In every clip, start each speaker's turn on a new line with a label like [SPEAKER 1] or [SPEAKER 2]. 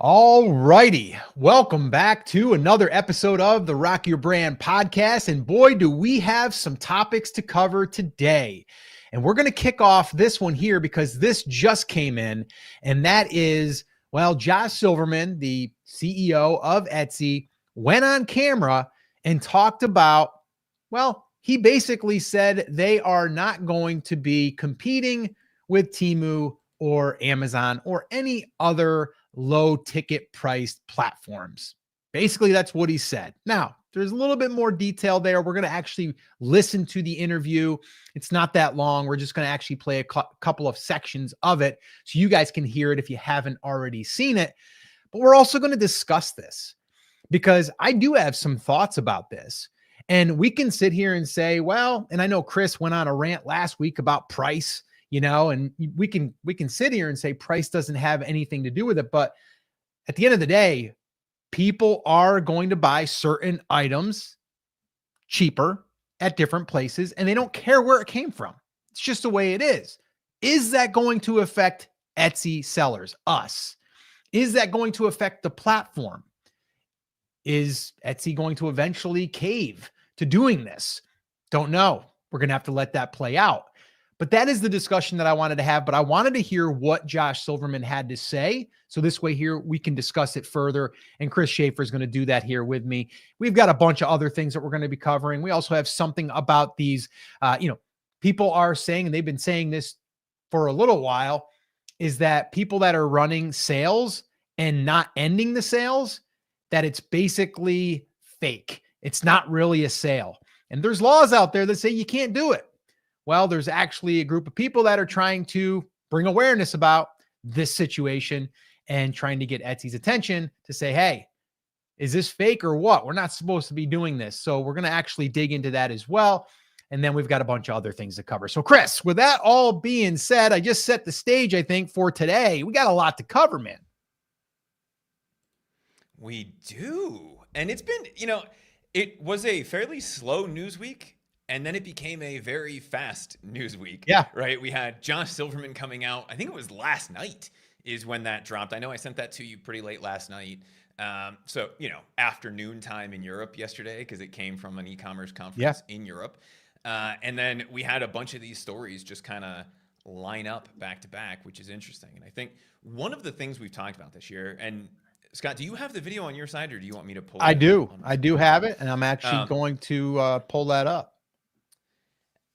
[SPEAKER 1] All righty. Welcome back to another episode of the Rock Your Brand podcast. And boy, do we have some topics to cover today. And we're going to kick off this one here because this just came in. And that is, well, Josh Silverman, the CEO of Etsy, went on camera and talked about, well, he basically said they are not going to be competing with Temu or Amazon or any other low ticket priced platforms. Basically, that's what he said. Now, there's a little bit more detail there. We're going to actually listen to the interview. It's not that long. We're just going to actually play a couple of sections of it so you guys can hear it if you haven't already seen it. But we're also going to discuss this because I do have some thoughts about this. And we can sit here and say, well, and I know Chris went on a rant last week about price, and we can sit here and say price doesn't have anything to do with it. But at the end of the day, people are going to buy certain items cheaper at different places, and they don't care where it came from. It's just the way it is. Is that going to affect Etsy sellers, us? Is that going to affect the platform? Is Etsy going to eventually cave to doing this? Don't know. We're going to have to let that play out. But that is the discussion that I wanted to have. But I wanted to hear what Josh Silverman had to say. So this way here, we can discuss it further. And Chris Schaefer is going to do that here with me. We've got a bunch of other things that we're going to be covering. We also have something about these, people are saying, and they've been saying this for a little while, is that people that are running sales and not ending the sales, that it's basically fake. It's not really a sale. And there's laws out there that say you can't do it. Well, there's actually a group of people that are trying to bring awareness about this situation and trying to get Etsy's attention to say, hey, is this fake or what? We're not supposed to be doing this. So we're going to actually dig into that as well. And then we've got a bunch of other things to cover. So Chris, with that all being said, I just set the stage, I think, for today. We got a lot to cover, man.
[SPEAKER 2] We do. And it's been, it was a fairly slow news week. And then it became a very fast news week.
[SPEAKER 1] Yeah.
[SPEAKER 2] Right. We had Josh Silverman coming out. I think it was last night is when that dropped. I know I sent that to you pretty late last night. So, afternoon time in Europe yesterday, because it came from an e-commerce conference in Europe. And then we had a bunch of these stories just kind of line up back to back, which is interesting. And I think one of the things we've talked about this year, and Scott, do you have the video on your side or do you want me to pull it?
[SPEAKER 1] I do. I do have it. And I'm actually going to pull that up.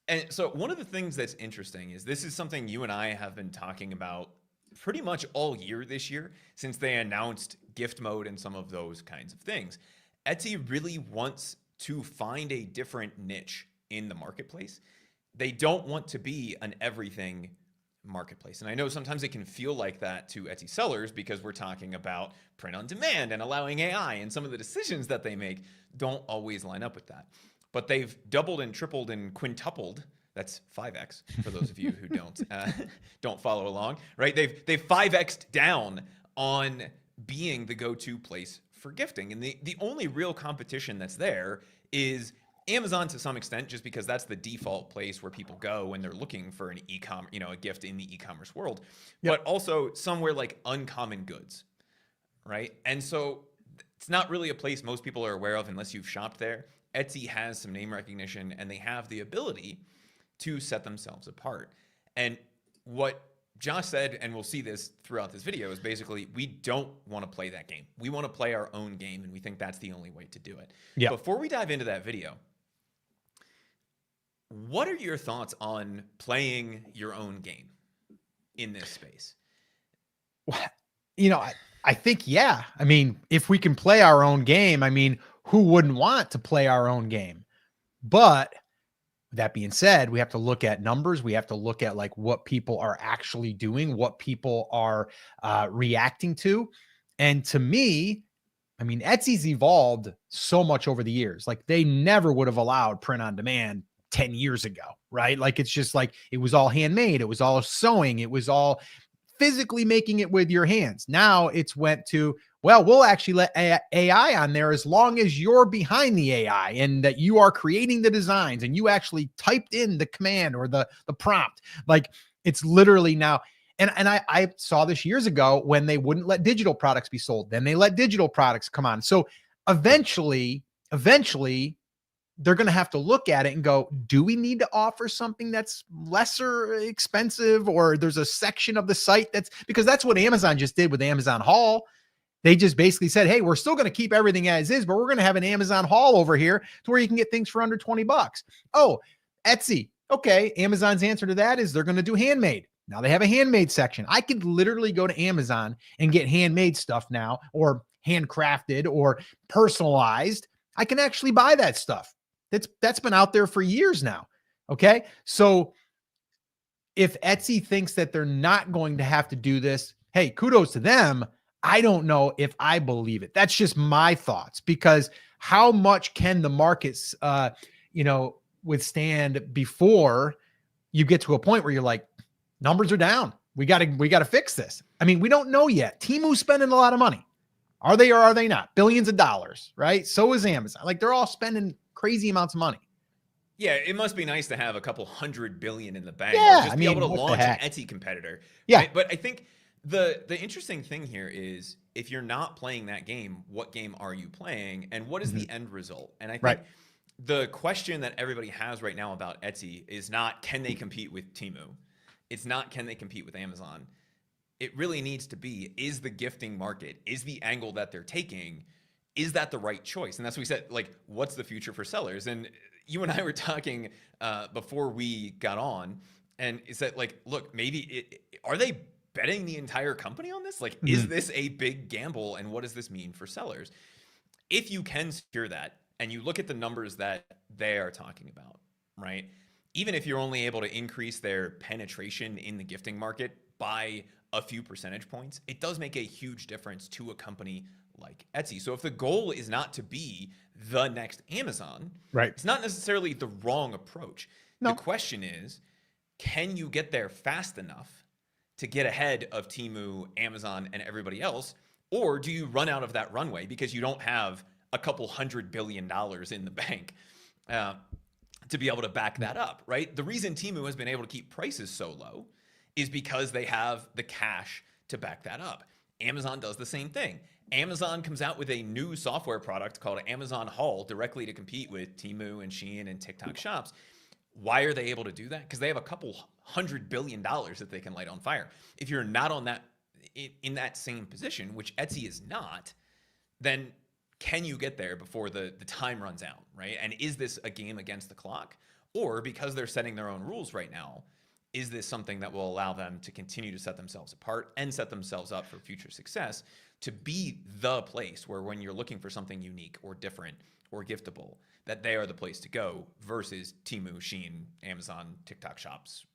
[SPEAKER 2] And so one of the things that's interesting is this is something you and I have been talking about pretty much all year this year since they announced gift mode and some of those kinds of things. Etsy really wants to find a different niche in the marketplace. They don't want to be an everything marketplace. And I know sometimes it can feel like that to Etsy sellers because we're talking about print on demand and allowing AI, and some of the decisions that they make don't always line up with that. But they've doubled and tripled and quintupled. That's 5x for those of you who don't follow along, right? They've 5x'd down on being the go-to place for gifting. And the only real competition that's there is Amazon to some extent, just because that's the default place where people go when they're looking for an a gift in the e-commerce world. Yep. But also somewhere like Uncommon Goods, right? And so it's not really a place most people are aware of unless you've shopped there. Etsy has some name recognition and they have the ability to set themselves apart. And what Josh said, and we'll see this throughout this video, is basically we don't want to play that game. We want to play our own game, and we think that's the only way to do it.
[SPEAKER 1] Yeah.
[SPEAKER 2] Before we dive into that video, what are your thoughts on playing your own game in this space?
[SPEAKER 1] I think, yeah. I mean, if we can play our own game, who wouldn't want to play our own game? But with that being said, we have to look at numbers. We have to look at like what people are actually doing, what people are reacting to. And to me, Etsy's evolved so much over the years. Like they never would have allowed print on demand 10 years ago, right? Like it's just like it was all handmade. It was all sewing. It was all physically making it with your hands. Now it's went to, well, we'll actually let AI on there as long as you're behind the AI and that you are creating the designs and you actually typed in the command or the prompt. Like it's literally now, And I saw this years ago when they wouldn't let digital products be sold. Then they let digital products come on. So eventually, they're going to have to look at it and go, do we need to offer something that's lesser expensive? Or there's a section of the site because that's what Amazon just did with Amazon Haul. They just basically said, hey, we're still going to keep everything as is, but we're going to have an Amazon Haul over here to where you can get things for under $20. Oh, Etsy. Okay. Amazon's answer to that is they're going to do handmade. Now they have a handmade section. I could literally go to Amazon and get handmade stuff now, or handcrafted or personalized. I can actually buy that stuff. That's been out there for years now. Okay. So if Etsy thinks that they're not going to have to do this, hey, kudos to them. I don't know if I believe it. That's just my thoughts, because how much can the markets, withstand before you get to a point where you're like, numbers are down. We got to fix this. I mean, we don't know yet. Temu's spending a lot of money. Are they or are they not? Billions of dollars, right? So is Amazon. Like, they're all spending crazy amounts of money.
[SPEAKER 2] Yeah, it must be nice to have a couple $100 billion in the bank.
[SPEAKER 1] Yeah,
[SPEAKER 2] just be able to launch an Etsy competitor.
[SPEAKER 1] Yeah.
[SPEAKER 2] Right? But I think the interesting thing here is, if you're not playing that game, what game are you playing, and what is the end result? And I think the question that everybody has right now about Etsy is not, can they compete with Temu? It's not, can they compete with Amazon? It really needs to be, is the gifting market, is the angle that they're taking, is that the right choice? And that's what we said, like, what's the future for sellers? And you and I were talking before we got on, and it's that, like, look, maybe are they betting the entire company on this? Like, is this a big gamble, and what does this mean for sellers? If you can secure that, and you look at the numbers that they are talking about, right? Even if you're only able to increase their penetration in the gifting market by a few percentage points, it does make a huge difference to a company like Etsy. So if the goal is not to be the next Amazon,
[SPEAKER 1] right,
[SPEAKER 2] it's not necessarily the wrong approach.
[SPEAKER 1] No.
[SPEAKER 2] The question is, can you get there fast enough to get ahead of Temu, Amazon, and everybody else? Or do you run out of that runway because you don't have a couple $100 billion in the bank to be able to back that up, right? The reason Temu has been able to keep prices so low is because they have the cash to back that up. Amazon does the same thing. Amazon comes out with a new software product called Amazon Haul directly to compete with Temu and Shein and TikTok shops. Why are they able to do that? Because they have a couple $100 billion that they can light on fire. If you're not on that, in that same position, which Etsy is not, then can you get there before the time runs out, right? And is this a game against the clock? Or because they're setting their own rules right now, is this something that will allow them to continue to set themselves apart and set themselves up for future success, to be the place where, when you're looking for something unique or different or giftable, that they are the place to go, versus Temu, Shein, Amazon, TikTok shops,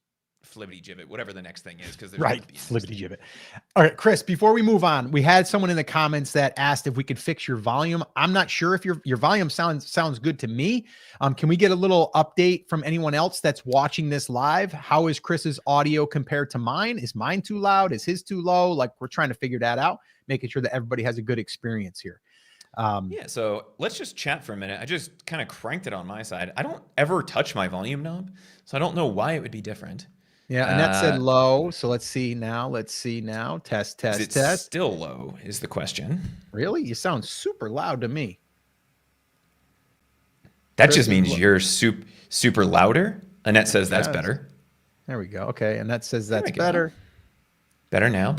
[SPEAKER 2] flibbity gibbet, whatever the next thing is, because there's
[SPEAKER 1] right, flibbity gibbet. All right, Chris, before we move on, we had someone in the comments that asked if we could fix your volume. I'm not sure if your volume sounds good to me. Can we get a little update from anyone else that's watching this live? How is Chris's audio compared to mine? Is mine too loud? Is his too low? Like, we're trying to figure that out, making sure that everybody has a good experience here.
[SPEAKER 2] Yeah, so let's just chat for a minute. I just kind of cranked it on my side. I don't ever touch my volume knob, so I don't know why it would be different.
[SPEAKER 1] Yeah, and that said low. So let's see now. Test.
[SPEAKER 2] It's still low is the question.
[SPEAKER 1] Really? You sound super loud to me.
[SPEAKER 2] That just means you're super louder. Annette says that's better.
[SPEAKER 1] There we go. Okay, Annette says that's better.
[SPEAKER 2] Better now.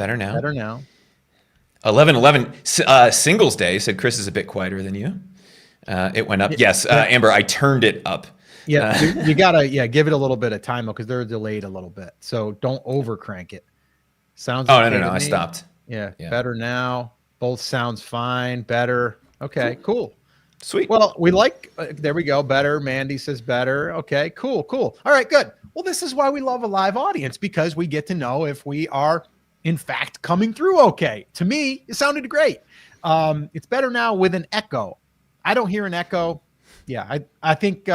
[SPEAKER 1] 11/11
[SPEAKER 2] Singles Day said Chris is a bit quieter than you. It went up. Yes, Amber, I turned it up.
[SPEAKER 1] Yeah, you gotta give it a little bit of time because they're delayed a little bit. So don't over crank it. Sounds.
[SPEAKER 2] Oh, no, I stopped.
[SPEAKER 1] Yeah, better now. Both sounds fine. Better. Okay, cool.
[SPEAKER 2] Sweet.
[SPEAKER 1] Well, we like. There we go. Better. Mandy says better. Okay, cool. All right, good. Well, this is why we love a live audience, because we get to know if we are, in fact, coming through okay. To me, it sounded great. It's better now with an echo. I don't hear an echo. Yeah, I think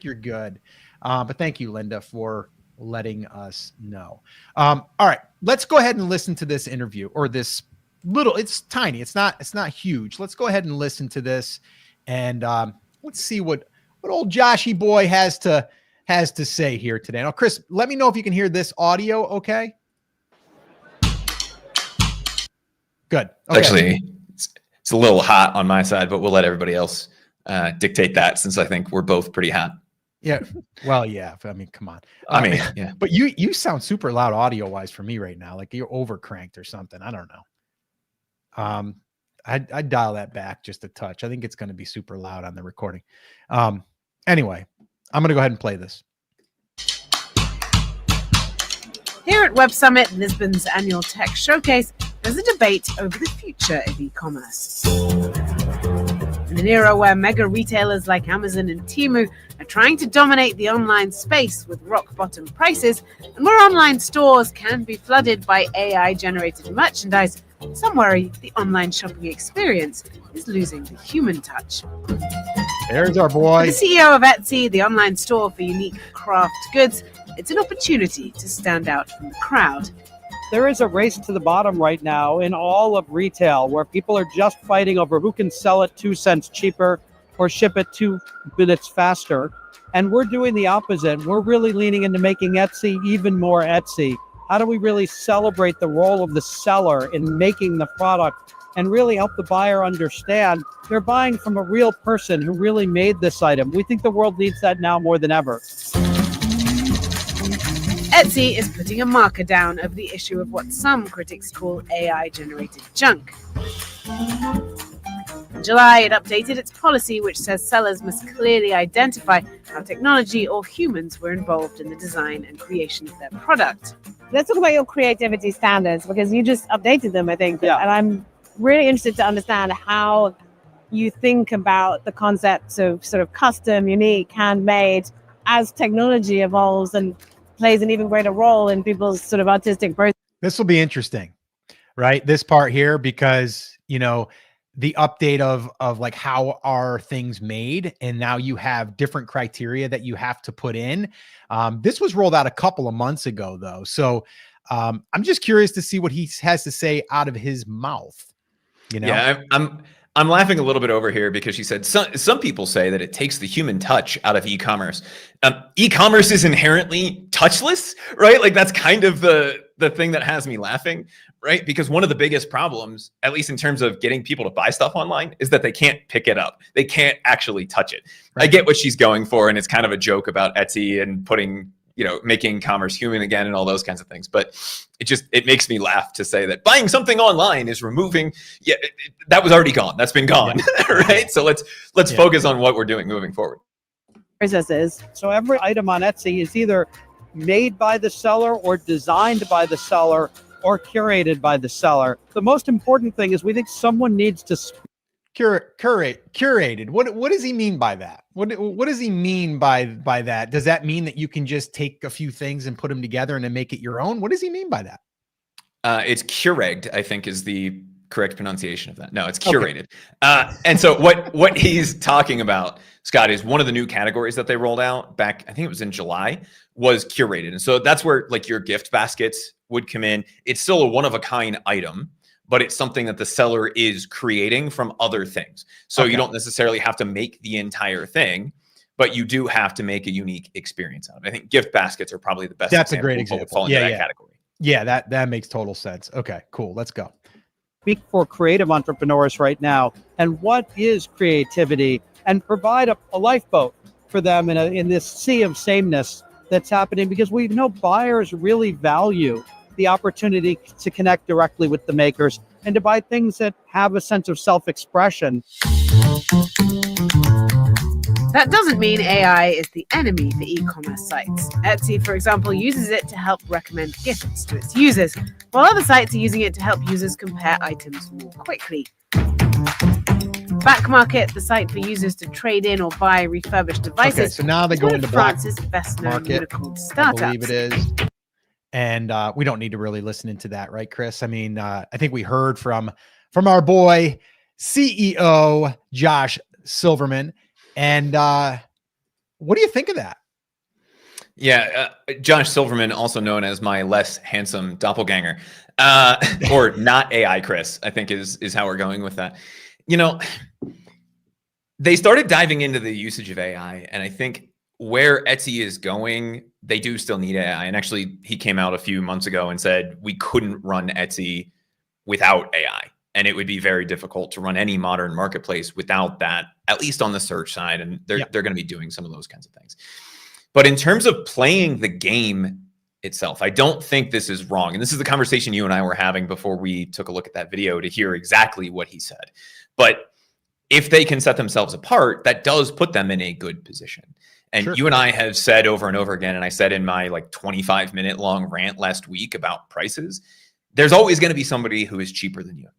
[SPEAKER 1] you're good. But thank you, Linda, for letting us know. All right, let's go ahead and listen to this interview, or this little. It's tiny. It's not huge. Let's go ahead and listen to this, and let's see what old Joshy boy has to say here today. Now, Chris, let me know if you can hear this audio. Okay. Good.
[SPEAKER 2] Okay. Actually, it's a little hot on my side, but we'll let everybody else dictate that, since I think we're both pretty hot.
[SPEAKER 1] Yeah. Well, yeah. I mean, come on.
[SPEAKER 2] Yeah.
[SPEAKER 1] But you sound super loud audio wise for me right now. Like you're over cranked or something. I don't know. I'd dial that back just a touch. I think it's going to be super loud on the recording. Anyway, I'm going to go ahead and play this.
[SPEAKER 3] Here at Web Summit, Lisbon's annual tech showcase, there's a debate over the future of e-commerce. In an era where mega retailers like Amazon and Temu are trying to dominate the online space with rock-bottom prices, and where online stores can be flooded by AI-generated merchandise, some worry the online shopping experience is losing the human touch.
[SPEAKER 1] There's our boy.
[SPEAKER 3] For the CEO of Etsy, the online store for unique craft goods, it's an opportunity to stand out from the crowd.
[SPEAKER 4] There is a race to the bottom right now in all of retail where people are just fighting over who can sell it 2 cents cheaper or ship it 2 minutes faster. And we're doing the opposite. We're really leaning into making Etsy even more Etsy. How do we really celebrate the role of the seller in making the product and really help the buyer understand they're buying from a real person who really made this item? We think the world needs that now more than ever.
[SPEAKER 3] Etsy is putting a marker down over the issue of what some critics call AI-generated junk. In July, it updated its policy, which says sellers must clearly identify how technology or humans were involved in the design and creation of their product.
[SPEAKER 5] Let's talk about your creativity standards, because you just updated them, I think. Yeah. And I'm really interested to understand how you think about the concepts of sort of custom, unique, handmade as technology evolves and plays an even greater role in people's sort of artistic process.
[SPEAKER 1] This will be interesting, right? This part here, because, you know, the update of like how are things made, and now you have different criteria that you have to put in. This was rolled out a couple of months ago, though. So I'm just curious to see what he has to say out of his mouth. You know?
[SPEAKER 2] Yeah, I'm laughing a little bit over here because she said some people say that it takes the human touch out of e-commerce. E-commerce is inherently touchless, right? Like that's kind of the thing that has me laughing, right? Because one of the biggest problems, at least in terms of getting people to buy stuff online, is that they can't pick it up. They can't actually touch it. Right. I get what she's going for, and it's kind of a joke about Etsy and putting, you know, making commerce human again and all those kinds of things. But it makes me laugh to say that buying something online is removing, that was already gone. That's been gone, right? So let's focus on what we're doing moving forward.
[SPEAKER 4] Processes. So every item on Etsy is either made by the seller or designed by the seller or curated by the seller. The most important thing is we think someone needs to
[SPEAKER 1] curated. What does he mean by that? What does he mean by that? Does that mean that you can just take a few things and put them together and then make it your own? What does he mean by that?
[SPEAKER 2] It's curated, I think, is the correct pronunciation of that. No, it's curated. Okay. And so what he's talking about, Scott, is one of the new categories that they rolled out back, I think it was in July, was curated. And so that's where like your gift baskets would come in. It's still a one-of-a-kind item, but it's something that the seller is creating from other things. So you don't necessarily have to make the entire thing, but you do have to make a unique experience out of it. I think gift baskets are probably the best.
[SPEAKER 1] That's a great example.
[SPEAKER 2] Fall into that category.
[SPEAKER 1] Yeah, that makes total sense. Okay, cool. Let's go.
[SPEAKER 4] Speak for creative entrepreneurs right now, and what is creativity, and provide a lifeboat for them in this sea of sameness that's happening, because we know buyers really value the opportunity to connect directly with the makers and to buy things that have a sense of self-expression.
[SPEAKER 3] That doesn't mean AI is the enemy for e-commerce sites. Etsy, for example, uses it to help recommend gifts to its users, while other sites are using it to help users compare items more quickly. Backmarket, the site for users to trade in or buy refurbished devices.
[SPEAKER 1] Okay, so now they go into
[SPEAKER 3] France's best-known unicorn startups.
[SPEAKER 1] I believe it is. And we don't need to really listen into that, right, Chris? I mean, I think we heard from our boy, CEO Josh Silverman. And what do you think of that?
[SPEAKER 2] Yeah, Josh Silverman, also known as my less handsome doppelganger, or not AI Chris, I think is how we're going with that. You know, they started diving into the usage of AI, and I think where Etsy is going, they do still need AI. And actually, he came out a few months ago and said we couldn't run Etsy without AI. And it would be very difficult to run any modern marketplace without that, at least on the search side. And they're going to be doing some of those kinds of things. But in terms of playing the game itself, I don't think this is wrong. And this is the conversation you and I were having before we took a look at that video to hear exactly what he said. But if they can set themselves apart, that does put them in a good position. And you and I have said over and over again, and I said in my like 25-minute long rant last week about prices, there's always going to be somebody who is cheaper than you.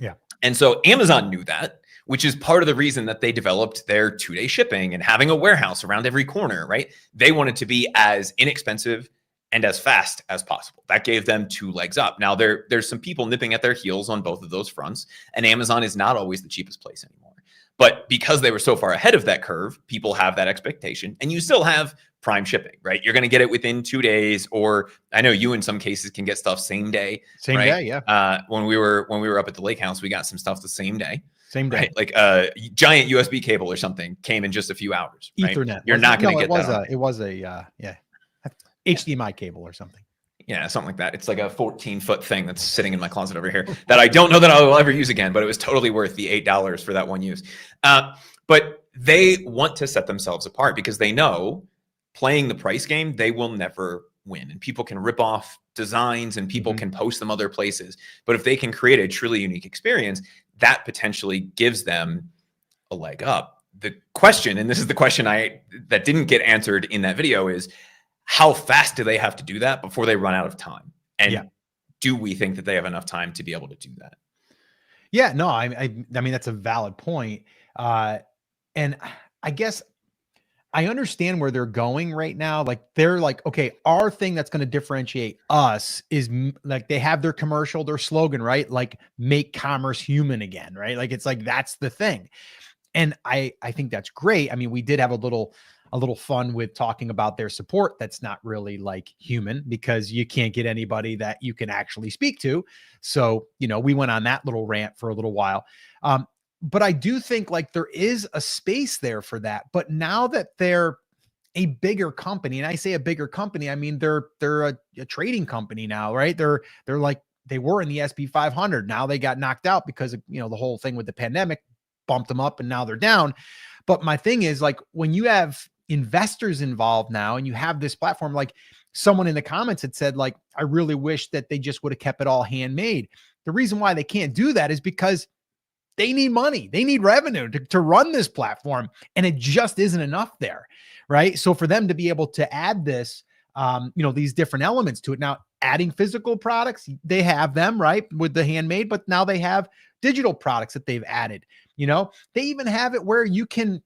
[SPEAKER 1] Yeah.
[SPEAKER 2] And so Amazon knew that, which is part of the reason that they developed their 2-day shipping and having a warehouse around every corner, right? They wanted to be as inexpensive and as fast as possible. That gave them 2 legs up. Now there's some people nipping at their heels on both of those fronts, and Amazon is not always the cheapest place anymore. But because they were so far ahead of that curve, people have that expectation, and you still have prime shipping, right? You're going to get it within 2 days, or I know you in some cases can get stuff same day.
[SPEAKER 1] Same
[SPEAKER 2] right?
[SPEAKER 1] day, yeah.
[SPEAKER 2] When we were up at the lake house, we got some stuff the same day.
[SPEAKER 1] Same day.
[SPEAKER 2] Right? Like a giant USB cable or something came in just a few hours. Right?
[SPEAKER 1] Ethernet.
[SPEAKER 2] You're not going to get that.
[SPEAKER 1] It was a HDMI cable or something.
[SPEAKER 2] Yeah, something like that. It's like a 14-foot thing that's sitting in my closet over here that I don't know that I will ever use again, but it was totally worth the $8 for that one use. But they want to set themselves apart because they know playing the price game, they will never win. And people can rip off designs and people can post them other places. But if they can create a truly unique experience, that potentially gives them a leg up. The question, and this is the question that didn't get answered in that video, is how fast do they have to do that before they run out of time? And do we think that they have enough time to be able to do that?
[SPEAKER 1] Yeah, no, I mean, that's a valid point. And I guess I understand where they're going right now. Like they're like, okay, our thing that's going to differentiate us is like they have their commercial, their slogan, right? Like make commerce human again, right? Like it's like that's the thing. And I think that's great. I mean, we did have a little fun with talking about their support that's not really like human because you can't get anybody that you can actually speak to. So, we went on that little rant for a little while. But I do think like there is a space there for that. But now that they're a bigger company, and I say a bigger company, I mean, they're a trading company now, right? They're like, they were in the SP 500. Now they got knocked out because of, the whole thing with the pandemic bumped them up and now they're down. But my thing is like when you have investors involved now and you have this platform, like someone in the comments had said, like, I really wish that they just would have kept it all handmade. The reason why they can't do that is because they need money. They need revenue to run this platform. And it just isn't enough there. Right. So for them to be able to add this, these different elements to it now, adding physical products, they have them right with the handmade, but now they have digital products that they've added. They even have it where you can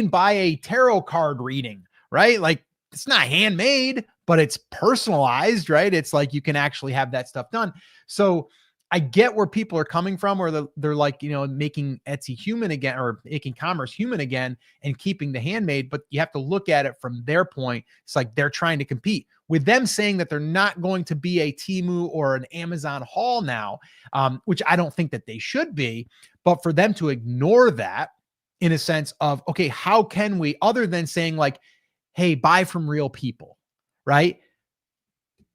[SPEAKER 1] buy a tarot card reading, right? Like it's not handmade, but it's personalized, right? It's like you can actually have that stuff done. So I get where people are coming from, or they're like, making Etsy human again, or making commerce human again and keeping the handmade. But you have to look at it from their point. It's like they're trying to compete with them saying that they're not going to be a Temu or an Amazon haul now, which I don't think that they should be. But for them to ignore that in a sense of, okay, how can we, other than saying like, hey, buy from real people, right?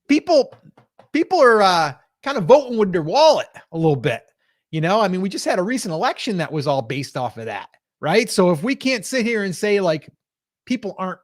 [SPEAKER 1] People are kind of voting with their wallet a little bit. I mean, we just had a recent election that was all based off of that, right? So if we can't sit here and say like people aren't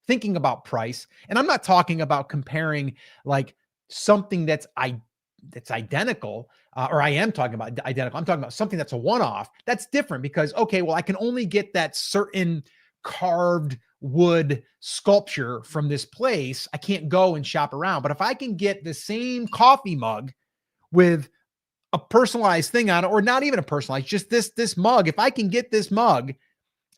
[SPEAKER 1] thinking about price, and I'm not talking about comparing like something that's identical, or I am talking about identical. I'm talking about something that's a one-off. That's different because, okay, well, I can only get that certain carved wood sculpture from this place. I can't go and shop around. But if I can get the same coffee mug with a personalized thing on it, or not even a personalized, just this mug, if I can get this mug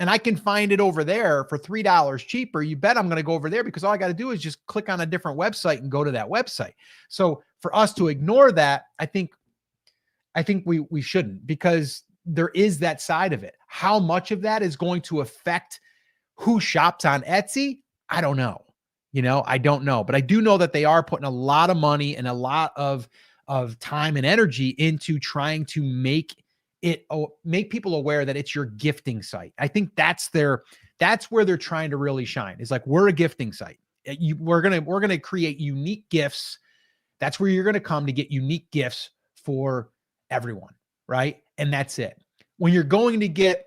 [SPEAKER 1] and I can find it over there for $3 cheaper, you bet I'm going to go over there because all I got to do is just click on a different website and go to that website. So for us to ignore that, I think we shouldn't, because there is that side of it. How much of that is going to affect who shops on Etsy? I don't know. I don't know, but I do know that they are putting a lot of money and a lot of time and energy into trying to make people aware that it's your gifting site. I think that's where they're trying to really shine. It's like, we're a gifting site. We're going to create unique gifts. That's where you're going to come to get unique gifts for everyone, right? And that's it. When you're going to get,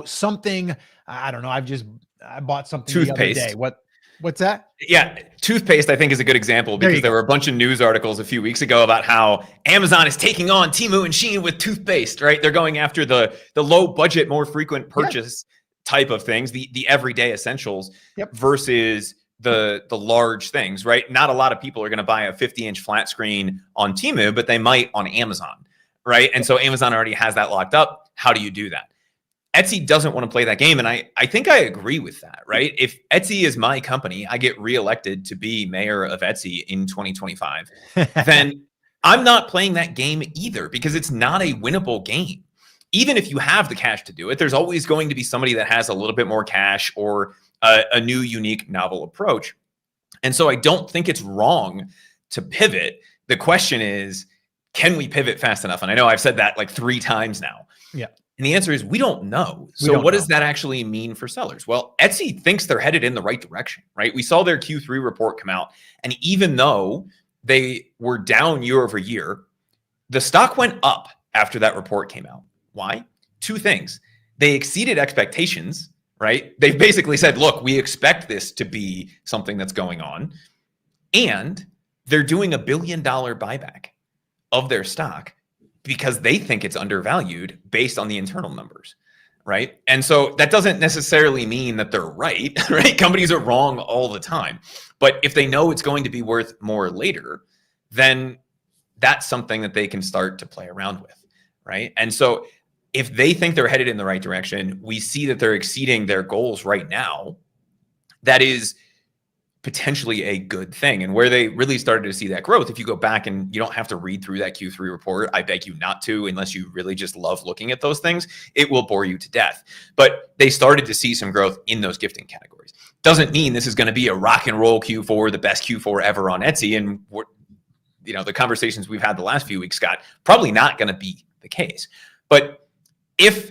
[SPEAKER 1] something, I don't know, I bought something the other day.
[SPEAKER 2] Toothpaste.
[SPEAKER 1] What's that?
[SPEAKER 2] Yeah, toothpaste, I think, is a good example because there were a bunch of news articles a few weeks ago about how Amazon is taking on Temu and Shein with toothpaste, right? They're going after the low budget, more frequent purchase type of things, the everyday essentials versus the large things, right? Not a lot of people are going to buy a 50-inch flat screen on Temu, but they might on Amazon, right? And so Amazon already has that locked up. How do you do that? Etsy doesn't want to play that game. And I think I agree with that, right? If Etsy is my company, I get reelected to be mayor of Etsy in 2025, then I'm not playing that game either because it's not a winnable game. Even if you have the cash to do it, there's always going to be somebody that has a little bit more cash or a new, unique, novel approach. And so I don't think it's wrong to pivot. The question is, can we pivot fast enough? And I know I've said that like 3 times now.
[SPEAKER 1] Yeah.
[SPEAKER 2] And the answer is we don't know. So what does that actually mean for sellers? Well, Etsy thinks they're headed in the right direction, right? We saw their Q3 report come out. And even though they were down year over year, the stock went up after that report came out. Why? 2 things. They exceeded expectations, right? They've basically said, look, we expect this to be something that's going on. And they're doing $1 billion buyback of their stock because they think it's undervalued based on the internal numbers, right? And so that doesn't necessarily mean that they're right, right? Companies are wrong all the time. But if they know it's going to be worth more later, then that's something that they can start to play around with, right? And so if they think they're headed in the right direction, we see that they're exceeding their goals right now. That is potentially a good thing. And where they really started to see that growth, if you go back, and you don't have to read through that Q3 report, I beg you not to, unless you really just love looking at those things, it will bore you to death. But they started to see some growth in those gifting categories. Doesn't mean this is going to be a rock and roll Q4, the best Q4 ever on Etsy. And the conversations we've had the last few weeks, Scott, probably not going to be the case. But if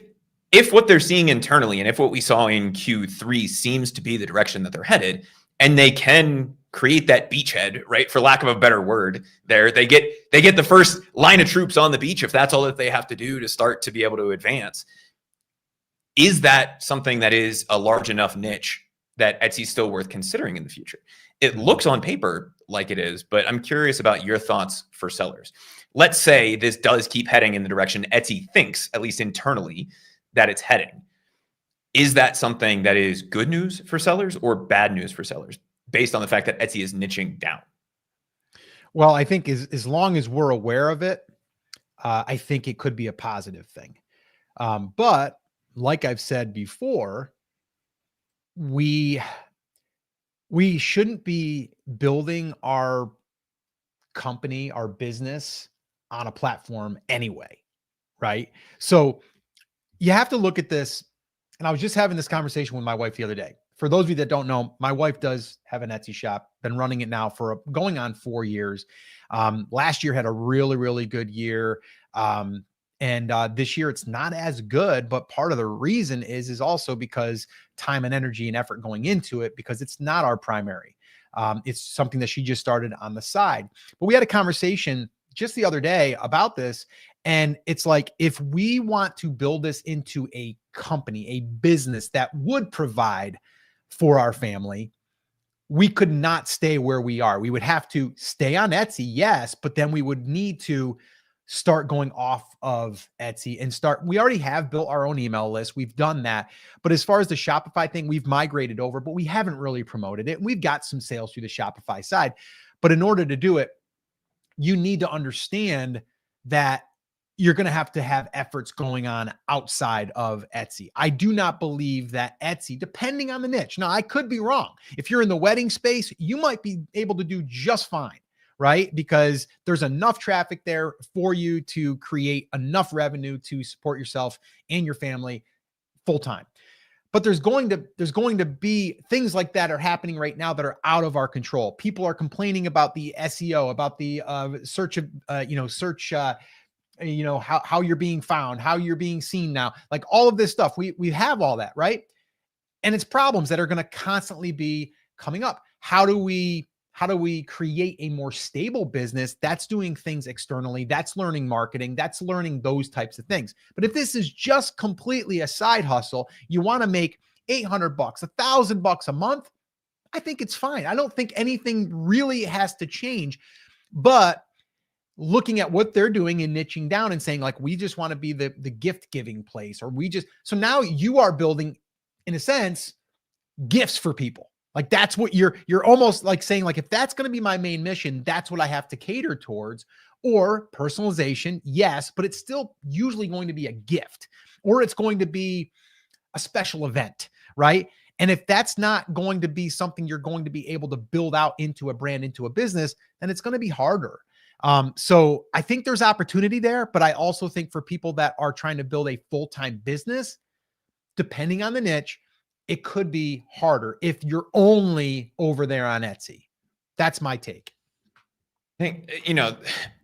[SPEAKER 2] what they're seeing internally and if what we saw in Q3 seems to be the direction that they're headed, and they can create that beachhead, right? For lack of a better word, they get the first line of troops on the beach if that's all that they have to do to start to be able to advance. Is that something that is a large enough niche that Etsy's still worth considering in the future? It looks on paper like it is, but I'm curious about your thoughts for sellers. Let's say this does keep heading in the direction Etsy thinks, at least internally, that it's heading. Is that something that is good news for sellers or bad news for sellers based on the fact that Etsy is niching down?
[SPEAKER 1] Well, I think as long as we're aware of it, I think it could be a positive thing. But like I've said before, we shouldn't be building our company, our business on a platform anyway, right? So you have to look at this. And I was just having this conversation with my wife the other day. For those of you that don't know, my wife does have an Etsy shop, been running it now for going on 4 years. Last year had a really, really good year. And this year it's not as good, but part of the reason is also because time and energy and effort going into it, because it's not our primary. It's something that she just started on the side. But we had a conversation just the other day about this. And it's like, if we want to build this into a company, a business that would provide for our family, we could not stay where we are. We would have to stay on Etsy, yes, but then we would need to start going off of Etsy and we already have built our own email list. We've done that. But as far as the Shopify thing, we've migrated over, but we haven't really promoted it. We've got some sales through the Shopify side. But in order to do it, you need to understand that you're going to have efforts going on outside of Etsy. I do not believe that Etsy, depending on the niche, now I could be wrong. If you're in the wedding space, you might be able to do just fine, right? Because there's enough traffic there for you to create enough revenue to support yourself and your family full time. But there's going to be things like that are happening right now that are out of our control. People are complaining about the SEO, about the search how you're being found, how you're being seen now, like all of this stuff. We have all that, right? And it's problems that are going to constantly be coming up. How do we how do we create a more stable business? That's doing things externally. That's learning marketing. That's learning those types of things. But if this is just completely a side hustle, you want to make $800, $1,000 a month, I think it's fine. I don't think anything really has to change. But looking at what they're doing and niching down and saying, like, we just want to be the gift giving place, or so now you are building, in a sense, gifts for people. Like, that's what you're almost like saying, like, if that's going to be my main mission, that's what I have to cater towards. Or personalization, yes, but it's still usually going to be a gift, or it's going to be a special event, right? And if that's not going to be something you're going to be able to build out into a brand, into a business, then it's going to be harder. So I think there's opportunity there, but I also think for people that are trying to build a full-time business, depending on the niche, it could be harder if you're only over there on Etsy. That's my take.
[SPEAKER 2] I think,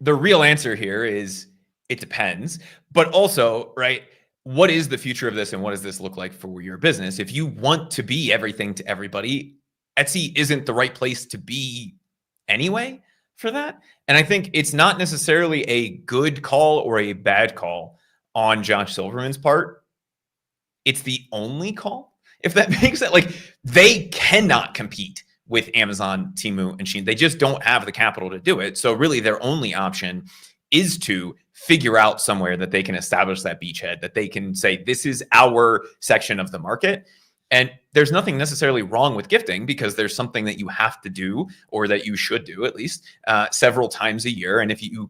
[SPEAKER 2] the real answer here is it depends, but also, right, what is the future of this and what does this look like for your business? If you want to be everything to everybody, Etsy isn't the right place to be anyway for that. And I think it's not necessarily a good call or a bad call on Josh Silverman's part. It's the only call, if that makes sense. Like, they cannot compete with Amazon, Temu, and Shein. They just don't have the capital to do it. So really their only option is to figure out somewhere that they can establish that beachhead, that they can say, this is our section of the market. And there's nothing necessarily wrong with gifting, because there's something that you have to do, or that you should do at least several times a year. And if you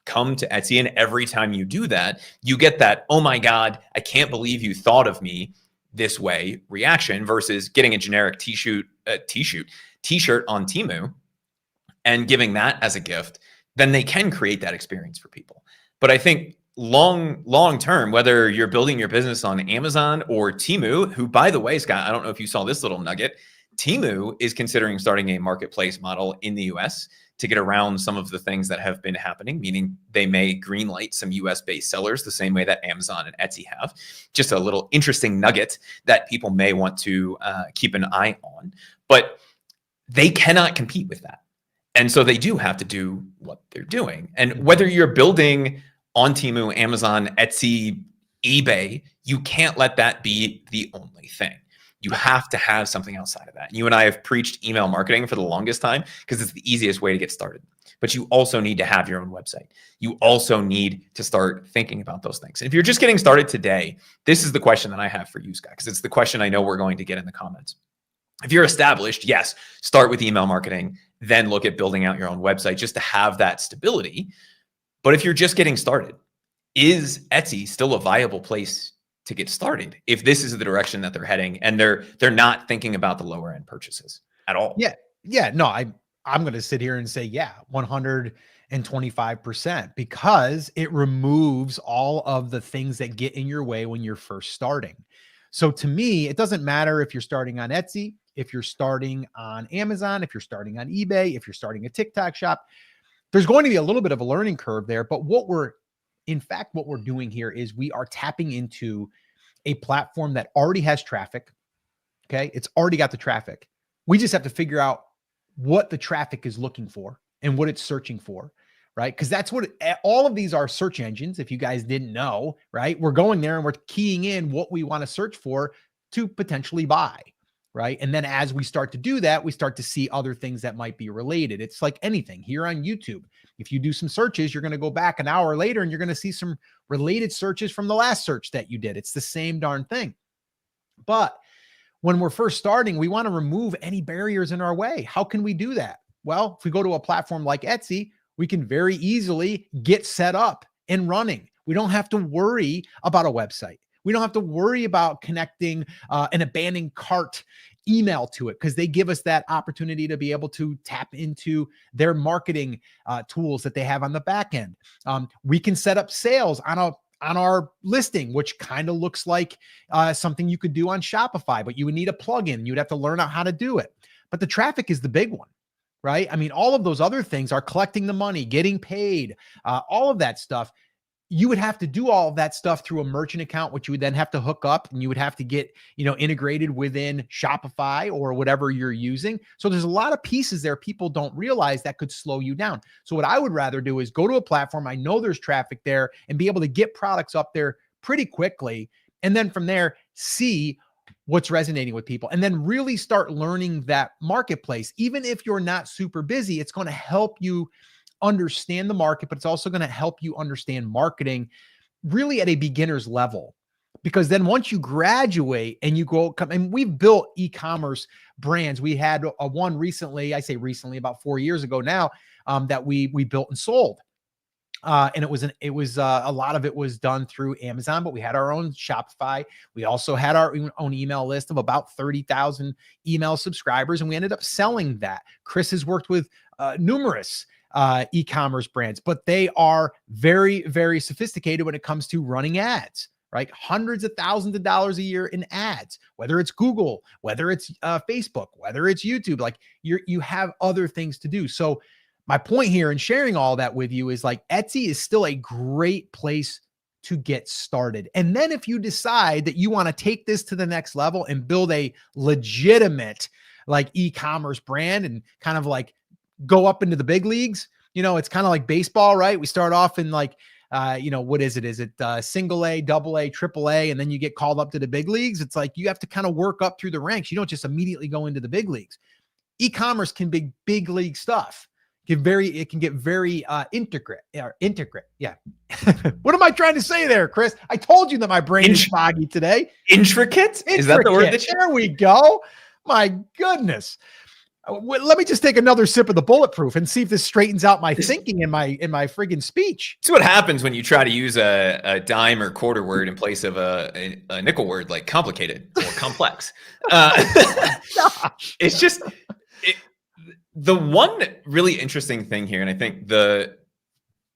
[SPEAKER 2] come to Etsy and every time you do that, you get that, oh my God, I can't believe you thought of me this way reaction, versus getting a generic t-shirt on Temu and giving that as a gift, then they can create that experience for people. But I think long term, whether you're building your business on Amazon or Temu, who, by the way, Scott, I don't know if you saw this little nugget, Temu is considering starting a marketplace model in the US to get around some of the things that have been happening, meaning they may greenlight some US-based sellers the same way that Amazon and Etsy have. Just a little interesting nugget that people may want to keep an eye on. But they cannot compete with that. And so they do have to do what they're doing. And whether you're building on Temu, Amazon, Etsy, eBay, you can't let that be the only thing. You have to have something outside of that. You and I have preached email marketing for the longest time because it's the easiest way to get started. But you also need to have your own website. You also need to start thinking about those things. And if you're just getting started today, this is the question that I have for you, Scott, because it's the question I know we're going to get in the comments. If you're established, yes, start with email marketing, then look at building out your own website just to have that stability. But if you're just getting started, is Etsy still a viable place to get started if this is the direction that they're heading and they're not thinking about the lower end purchases at all?
[SPEAKER 1] Yeah. No, I'm going to sit here and say, 125%, because it removes all of the things that get in your way when you're first starting. So to me, it doesn't matter if you're starting on Etsy, if you're starting on Amazon, if you're starting on eBay, if you're starting a TikTok shop, there's going to be a little bit of a learning curve there. But what we're doing here is we are tapping into a platform that already has traffic. Okay. It's already got the traffic. We just have to figure out what the traffic is looking for and what it's searching for, right? Because that's what all of these are, search engines. If you guys didn't know, right? We're going there and we're keying in what we want to search for to potentially buy, right? And then as we start to do that, we start to see other things that might be related. It's like anything here on YouTube. If you do some searches, you're going to go back an hour later and you're going to see some related searches from the last search that you did. It's the same darn thing. But when we're first starting, we want to remove any barriers in our way. How can we do that? Well, if we go to a platform like Etsy, we can very easily get set up and running. We don't have to worry about a website. We don't have to worry about connecting an abandoned cart email to it, because they give us that opportunity to be able to tap into their marketing tools that they have on the back end. We can set up sales on our listing, which kind of looks like something you could do on Shopify, but you would need a plugin. You'd have to learn out how to do it. But the traffic is the big one, right? I mean, all of those other things are collecting the money, getting paid, all of that stuff. you would have to do all of that stuff through a merchant account, which you would then have to hook up, and you would have to get, integrated within Shopify or whatever you're using. So there's a lot of pieces there people don't realize that could slow you down. So what I would rather do is go to a platform I know there's traffic there and be able to get products up there pretty quickly. And then from there, see what's resonating with people, and then really start learning that marketplace. Even if you're not super busy, it's going to help you understand the market, but it's also going to help you understand marketing really at a beginner's level. Because then once you graduate and you go, and we've built e-commerce brands. We had a one recently, I say recently, about 4 years ago now, that we built and sold. And it was a lot of it was done through Amazon, but we had our own Shopify. We also had our own email list of about 30,000 email subscribers, and we ended up selling that. Chris has worked with numerous e-commerce brands, but they are very, very sophisticated when it comes to running ads, right? Hundreds of thousands of dollars a year in ads, whether it's Google, whether it's Facebook, whether it's YouTube, like you have other things to do. So my point here in sharing all that with you is like Etsy is still a great place to get started. And then if you decide that you want to take this to the next level and build a legitimate like e-commerce brand and kind of like go up into the big leagues, it's kind of like baseball, right? We start off in like, what is it? Is it single A, double A, triple A, and then you get called up to the big leagues? It's like you have to kind of work up through the ranks. You don't just immediately go into the big leagues. E-commerce can be big league stuff. It can get very intricate. Yeah. What am I trying to say there, Chris? I told you that my brain is foggy today.
[SPEAKER 2] Intricate? Is that the word?
[SPEAKER 1] There we go. My goodness. Let me just take another sip of the bulletproof and see if this straightens out my thinking in my friggin' speech.
[SPEAKER 2] It's what happens when you try to use a dime or quarter word in place of a nickel word, like complicated or complex. It's just the one really interesting thing here, and I think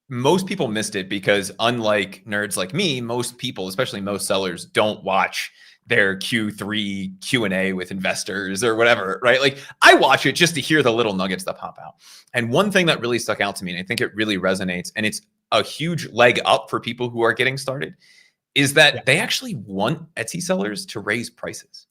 [SPEAKER 2] most people missed it because unlike nerds like me, most people, especially most sellers, don't watch their Q3 Q&A with investors or whatever, right? Like I watch it just to hear the little nuggets that pop out. And one thing that really stuck out to me, and I think it really resonates, and it's a huge leg up for people who are getting started, is that they actually want Etsy sellers to raise prices.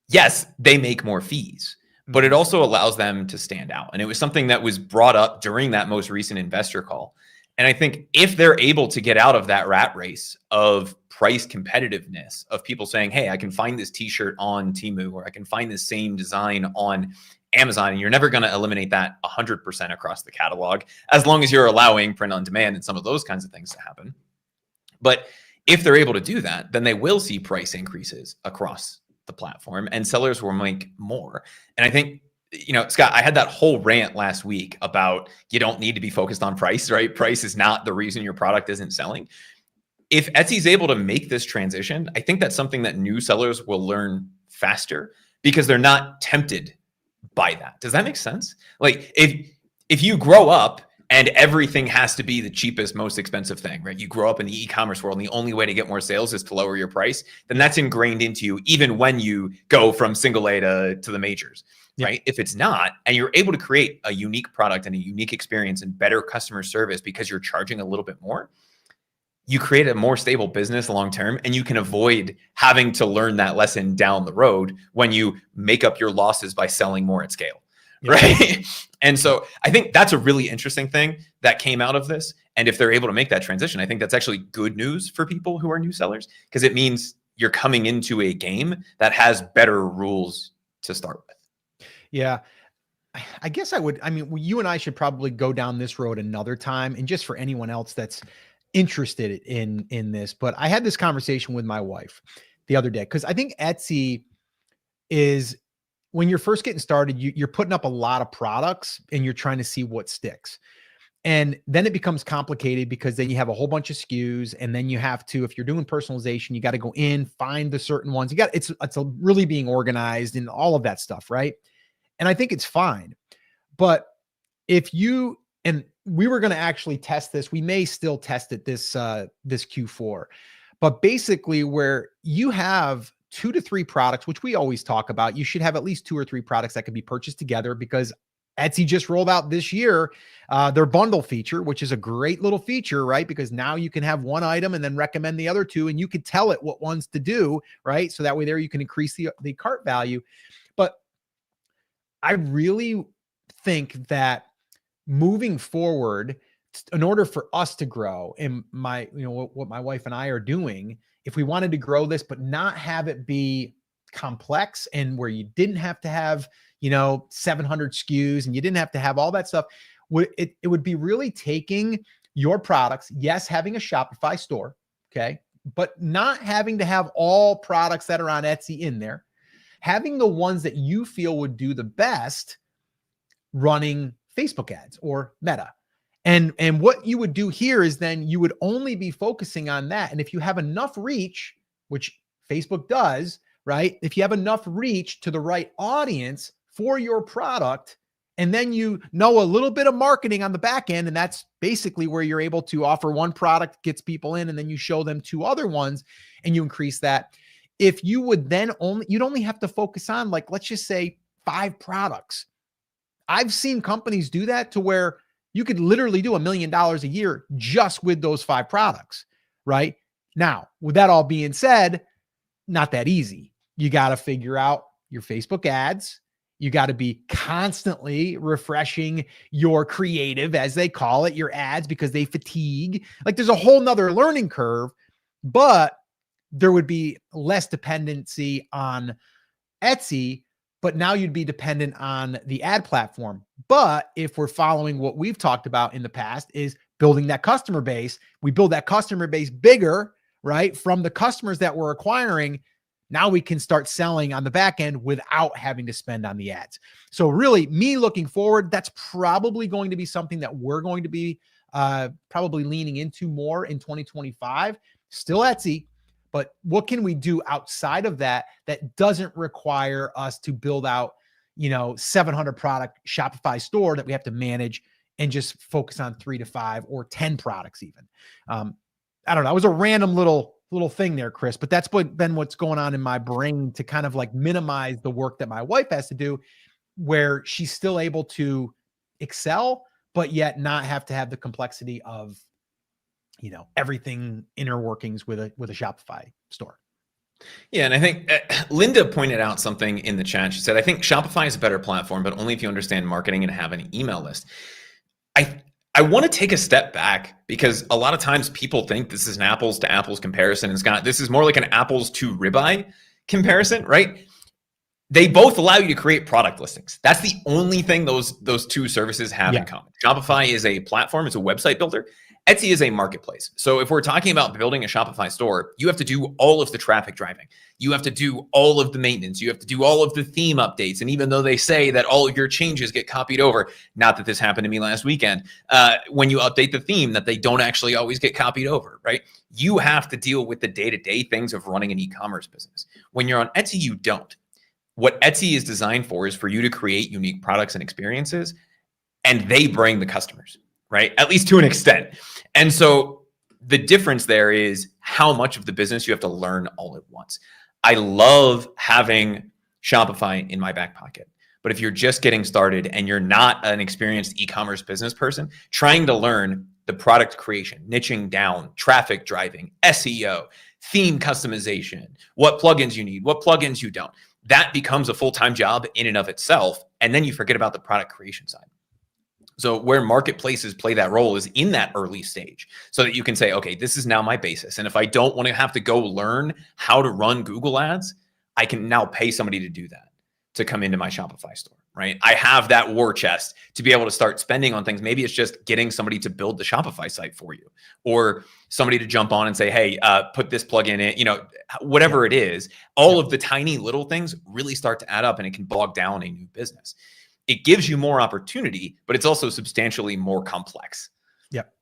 [SPEAKER 2] Yes, they make more fees, but it also allows them to stand out. And it was something that was brought up during that most recent investor call. And I think if they're able to get out of that rat race of price competitiveness, of people saying, hey, I can find this t-shirt on Temu, or I can find this same design on Amazon, and you're never going to eliminate that 100% across the catalog, as long as you're allowing print on demand and some of those kinds of things to happen. But if they're able to do that, then they will see price increases across the platform and sellers will make more. And I think, Scott, I had that whole rant last week about you don't need to be focused on price, right? Price is not the reason your product isn't selling. If Etsy is able to make this transition, I think that's something that new sellers will learn faster because they're not tempted by that. Does that make sense? Like if you grow up and everything has to be the cheapest, most expensive thing, right? You grow up in the e-commerce world and the only way to get more sales is to lower your price, then that's ingrained into you even when you go from single A to the majors, right? If it's not, and you're able to create a unique product and a unique experience and better customer service because you're charging a little bit more, you create a more stable business long-term, and you can avoid having to learn that lesson down the road when you make up your losses by selling more at scale. Right. And so I think that's a really interesting thing that came out of this. And if they're able to make that transition, I think that's actually good news for people who are new sellers, because it means you're coming into a game that has better rules to start with.
[SPEAKER 1] Yeah. I guess you and I should probably go down this road another time, and just for anyone else that's interested in this. But I had this conversation with my wife the other day, because I think Etsy is, when you're first getting started, you're putting up a lot of products and you're trying to see what sticks. And then it becomes complicated because then you have a whole bunch of SKUs, and then you have to, if you're doing personalization, you got to go in, find the certain ones. It's really being organized and all of that stuff, right? And I think it's fine. But and we were going to actually test this. We may still test it this Q4, but basically where you have 2 to 3 products, which we always talk about, you should have at least 2 or 3 products that can be purchased together, because Etsy just rolled out this year their bundle feature, which is a great little feature, right? Because now you can have one item and then recommend the other two, and you can tell it what ones to do, right? So that way there you can increase the cart value. But I really think that moving forward, in order for us to grow, and what my wife and I are doing, if we wanted to grow this, but not have it be complex and where you didn't have to have, 700 SKUs and you didn't have to have all that stuff, it would be really taking your products, yes, having a Shopify store, okay, but not having to have all products that are on Etsy in there, having the ones that you feel would do the best running Facebook ads or Meta. And what you would do here is then you would only be focusing on that. And if you have enough reach, which Facebook does, right? If you have enough reach to the right audience for your product, and then you know a little bit of marketing on the back end, and that's basically where you're able to offer one product, gets people in, and then you show them two other ones and you increase that. If you would then you'd only have to focus on, like, let's just say 5 products. I've seen companies do that to where you could literally do $1 million a year just with those 5 products, right? Now, with that all being said, not that easy. You got to figure out your Facebook ads. You got to be constantly refreshing your creative, as they call it, your ads, because they fatigue. Like, there's a whole nother learning curve, but there would be less dependency on Etsy, but now you'd be dependent on the ad platform. But if we're following what we've talked about in the past, is building that customer base, we build that customer base bigger, right? From the customers that we're acquiring, now we can start selling on the back end without having to spend on the ads. So really, me looking forward, that's probably going to be something that we're going to be probably leaning into more in 2025. Still Etsy, but what can we do outside of that that doesn't require us to build out, 700 product Shopify store that we have to manage and just focus on 3 to 5 or 10 products even. I don't know. It was a random little thing there, Chris, but that's been what's going on in my brain to kind of like minimize the work that my wife has to do, where she's still able to excel, but yet not have to have the complexity of, everything inner workings with a Shopify store.
[SPEAKER 2] Yeah, and I think Linda pointed out something in the chat. She said, I think Shopify is a better platform, but only if you understand marketing and have an email list. I want to take a step back, because a lot of times people think this is an apples to apples comparison. And Scott, this is more like an apples to ribeye comparison, right? They both allow you to create product listings. That's the only thing those two services have in common. Shopify is a platform, it's a website builder. Etsy is a marketplace. So if we're talking about building a Shopify store, you have to do all of the traffic driving. You have to do all of the maintenance. You have to do all of the theme updates. And even though they say that all of your changes get copied over, not that this happened to me last weekend, when you update the theme, that they don't actually always get copied over, right? You have to deal with the day-to-day things of running an e-commerce business. When you're on Etsy, you don't. What Etsy is designed for is for you to create unique products and experiences, and they bring the customers, right? At least to an extent. And so the difference there is how much of the business you have to learn all at once. I love having Shopify in my back pocket, but if you're just getting started and you're not an experienced e-commerce business person, trying to learn the product creation, niching down, traffic driving, SEO, theme customization, what plugins you need, what plugins you don't, that becomes a full-time job in and of itself. And then you forget about the product creation side. So where marketplaces play that role is in that early stage, so that you can say, okay, this is now my basis. And if I don't want to have to go learn how to run Google ads, I can now pay somebody to do that, to come into my Shopify store, right? I have that war chest to be able to start spending on things. Maybe it's just getting somebody to build the Shopify site for you, or somebody to jump on and say, hey, put this plugin in, whatever it is. All of the tiny little things really start to add up, and it can bog down a new business. It gives you more opportunity, but it's also substantially more complex.
[SPEAKER 1] Yep.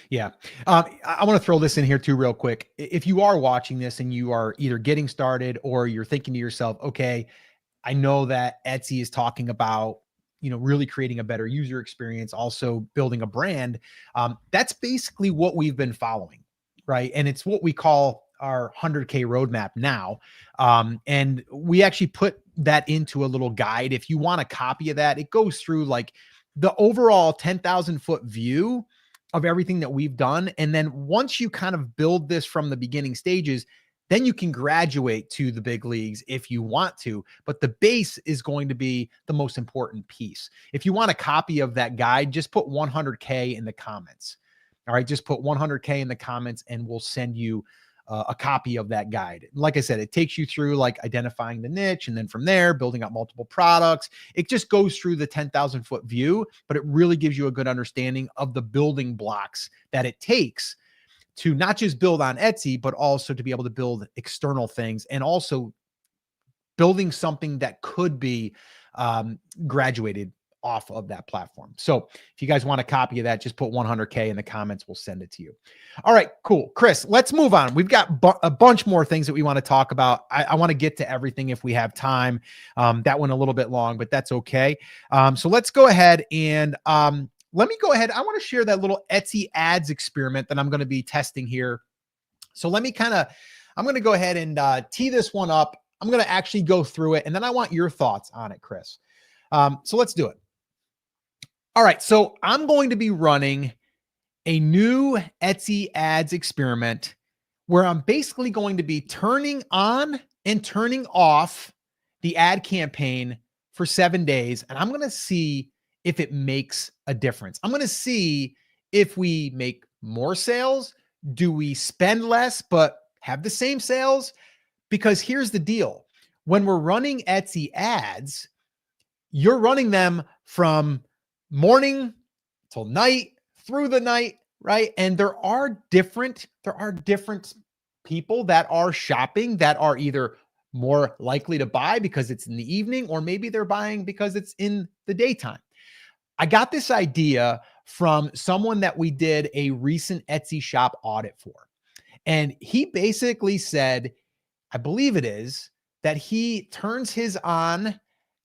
[SPEAKER 1] Yeah. I want to throw this in here too, real quick. If you are watching this and you are either getting started or you're thinking to yourself, okay, I know that Etsy is talking about, really creating a better user experience, also building a brand. That's basically what we've been following, right? And it's what we call our 100K roadmap now. And we actually put, that into a little guide. If you want a copy of that, it goes through like the overall 10,000 foot view of everything that we've done. And then once you kind of build this from the beginning stages, then you can graduate to the big leagues if you want to, but the base is going to be the most important piece. If you want a copy of that guide, just put 100K in the comments. All right, just put 100K in the comments and we'll send you a copy of that guide. Like I said, it takes you through like identifying the niche, and then from there, building up multiple products. It just goes through the 10,000 foot view, but it really gives you a good understanding of the building blocks that it takes to not just build on Etsy, but also to be able to build external things, and also building something that could be graduated off of that platform. So if you guys want a copy of that, just put 100K in the comments. We'll send it to you. All right, cool. Chris, let's move on. We've got a bunch more things that we want to talk about. I want to get to everything if we have time. That went a little bit long, but that's okay. So let's go ahead and let me go ahead. I want to share that little Etsy ads experiment that I'm going to be testing here. So let me I'm going to go ahead and tee this one up. I'm going to actually go through it, and then I want your thoughts on it, Chris. So let's do it. All right, so I'm going to be running a new Etsy ads experiment where I'm basically going to be turning on and turning off the ad campaign for 7 days, and I'm going to see if it makes a difference. I'm going to see if we make more sales. Do we spend less but have the same sales? Because here's the deal. When we're running Etsy ads, you're running them from morning till night, through the night, right? And there are different people that are shopping that are either more likely to buy because it's in the evening, or maybe they're buying because it's in the daytime. I got this idea from someone that we did a recent Etsy shop audit for. And he basically said, I believe it is, that he turns his on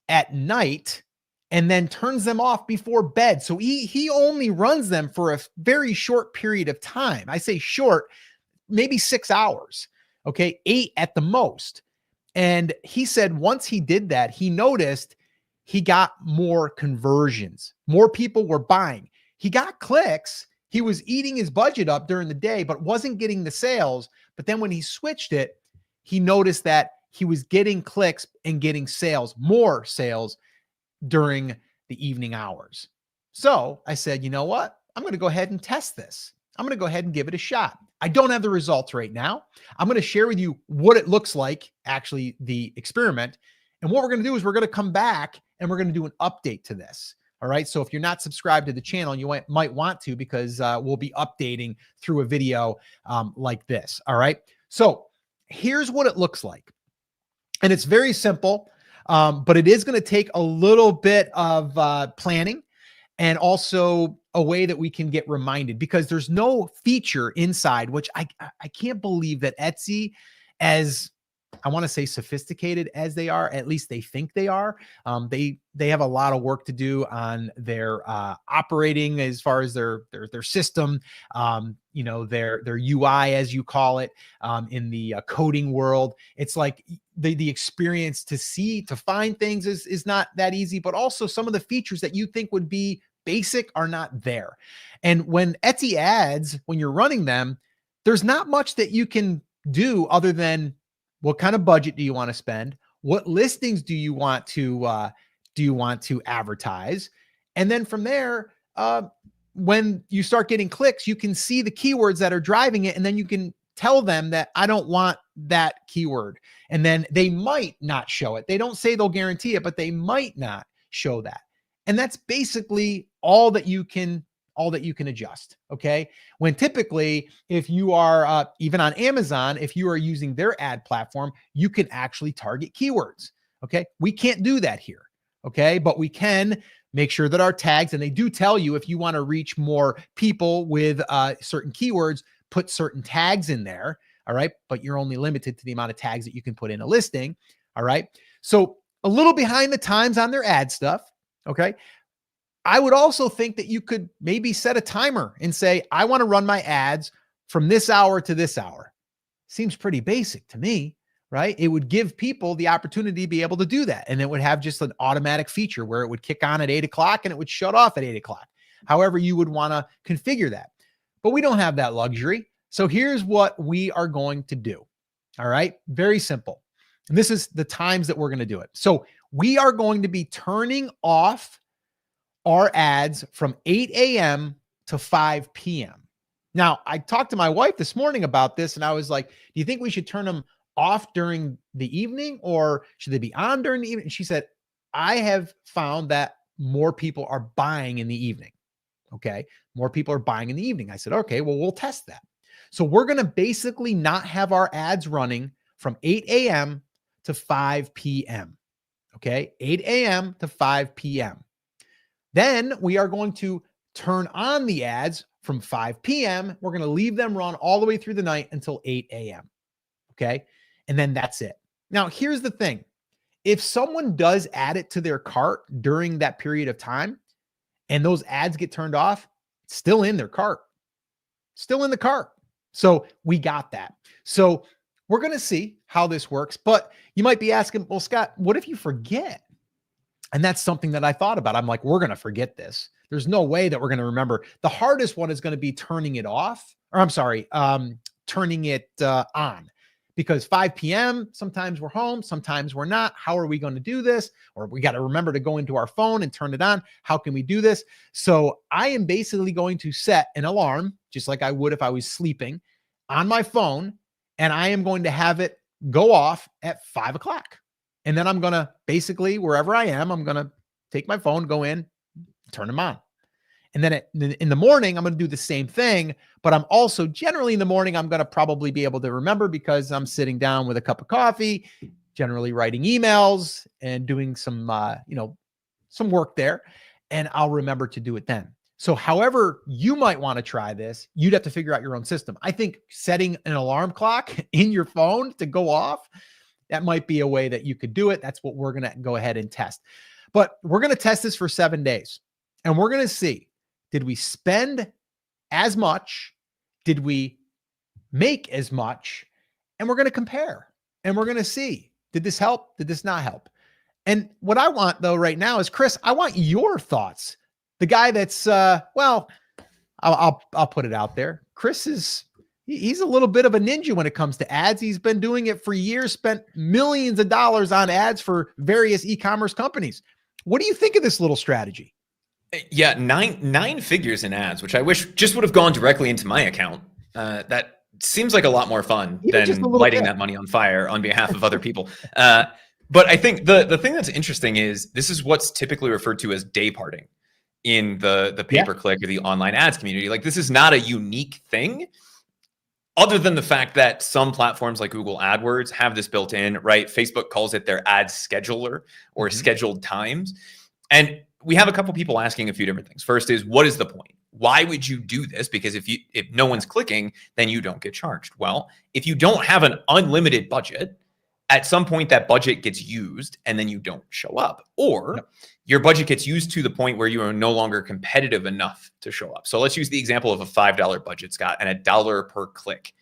[SPEAKER 1] at night and then turns them off before bed. So he only runs them for a very short period of time. I say short, maybe 6 hours, okay, 8 at the most. And he said once he did that, he noticed he got more conversions. More people were buying. He got clicks. He was eating his budget up during the day, but wasn't getting the sales. But then when he switched it, he noticed that he was getting clicks and getting sales, more sales during the evening hours. So I said, you know what? I'm going to go ahead and test this. I'm going to go ahead and give it a shot. I don't have the results right now. I'm going to share with you what it looks like, actually, the experiment. And what we're going to do is we're going to come back and we're going to do an update to this. All right. So if you're not subscribed to the channel, you might want to, because we'll be updating through a video like this. All right. So here's what it looks like. And it's very simple, but it is going to take a little bit of planning, and also a way that we can get reminded, because there's no feature inside, which I can't believe that Etsy, as I want to say sophisticated as they are, at least they think they are. They have a lot of work to do on their operating, as far as their system, their UI, as you call it, in the coding world. It's like the experience to find things is not that easy, but also some of the features that you think would be basic are not there. And when Etsy ads, when you're running them, there's not much that you can do other than, what kind of budget do you want to spend? What listings do you want to advertise? And then from there, when you start getting clicks, you can see the keywords that are driving it, and then you can tell them that I don't want that keyword. And then they might not show it. They don't say they'll guarantee it, but they might not show that. And that's basically all that you can adjust. Okay. When typically, if you are even on Amazon, if you are using their ad platform, you can actually target keywords. Okay. We can't do that here. Okay. But we can make sure that our tags, and they do tell you, if you want to reach more people with certain keywords, put certain tags in there. All right. But you're only limited to the amount of tags that you can put in a listing. All right. So a little behind the times on their ad stuff. Okay. I would also think that you could maybe set a timer and say, I want to run my ads from this hour to this hour. Seems pretty basic to me. right? It would give people the opportunity to be able to do that. And it would have just an automatic feature where it would kick on at 8 o'clock and it would shut off at 8 o'clock. However, you would want to configure that. But we don't have that luxury. So here's what we are going to do. All right. Very simple. And this is the times that we're going to do it. So we are going to be turning off our ads from 8 a.m. to 5 p.m. Now, I talked to my wife this morning about this, and I was like, do you think we should turn them off during the evening, or should they be on during the evening? And she said, I have found that more people are buying in the evening. Okay. More people are buying in the evening. I said, okay, well, we'll test that. So we're going to basically not have our ads running from 8 a.m. to 5 p.m. Okay. 8 a.m. to 5 p.m. Then we are going to turn on the ads from 5 p.m. We're going to leave them run all the way through the night until 8 a.m. Okay. And then that's it. Now, here's the thing. If someone does add it to their cart during that period of time and those ads get turned off, it's still in their cart, still in the cart. So we got that. So we're going to see how this works, but you might be asking, well, Scott, what if you forget? And that's something that I thought about. I'm like, we're going to forget this. There's no way that we're going to remember. The hardest one is going to be turning it off, or I'm sorry, turning it on, because 5 p.m., sometimes we're home, sometimes we're not. How are we going to do this? Or we got to remember to go into our phone and turn it on. How can we do this? So I am basically going to set an alarm, just like I would if I was sleeping, on my phone, and I am going to have it go off at 5 o'clock. And then I'm going to basically, wherever I am, I'm going to take my phone, go in, turn them on. And then in the morning, I'm going to do the same thing, but I'm also generally in the morning, I'm going to probably be able to remember because I'm sitting down with a cup of coffee, generally writing emails and doing some, some work there. And I'll remember to do it then. So however you might want to try this, you'd have to figure out your own system. I think setting an alarm clock in your phone to go off, that might be a way that you could do it. That's what we're going to go ahead and test. But we're going to test this for 7 days. And we're going to see, did we spend as much? Did we make as much? And we're going to compare. And we're going to see, did this help? Did this not help? And what I want, though, right now is, Chris, I want your thoughts. The guy that's, I'll put it out there. Chris is... He's a little bit of a ninja when it comes to ads. He's been doing it for years, spent millions of dollars on ads for various e-commerce companies. What do you think of this little strategy?
[SPEAKER 2] Yeah, nine figures in ads, which I wish just would have gone directly into my account. That seems like a lot more fun than lighting that money on fire on behalf of other people. But I think the thing that's interesting is this is what's typically referred to as day parting in the pay-per-click or the online ads community. Like, this is not a unique thing, other than the fact that some platforms like Google AdWords have this built in, right? Facebook calls it their ad scheduler or scheduled times. And we have a couple people asking a few different things. First is, what is the point? Why would you do this? Because if no one's clicking, then you don't get charged. Well, if you don't have an unlimited budget, at some point that budget gets used and then you don't show up, or your budget gets used to the point where you are no longer competitive enough to show up. So let's use the example of a $5 budget, Scott, and $1 per click,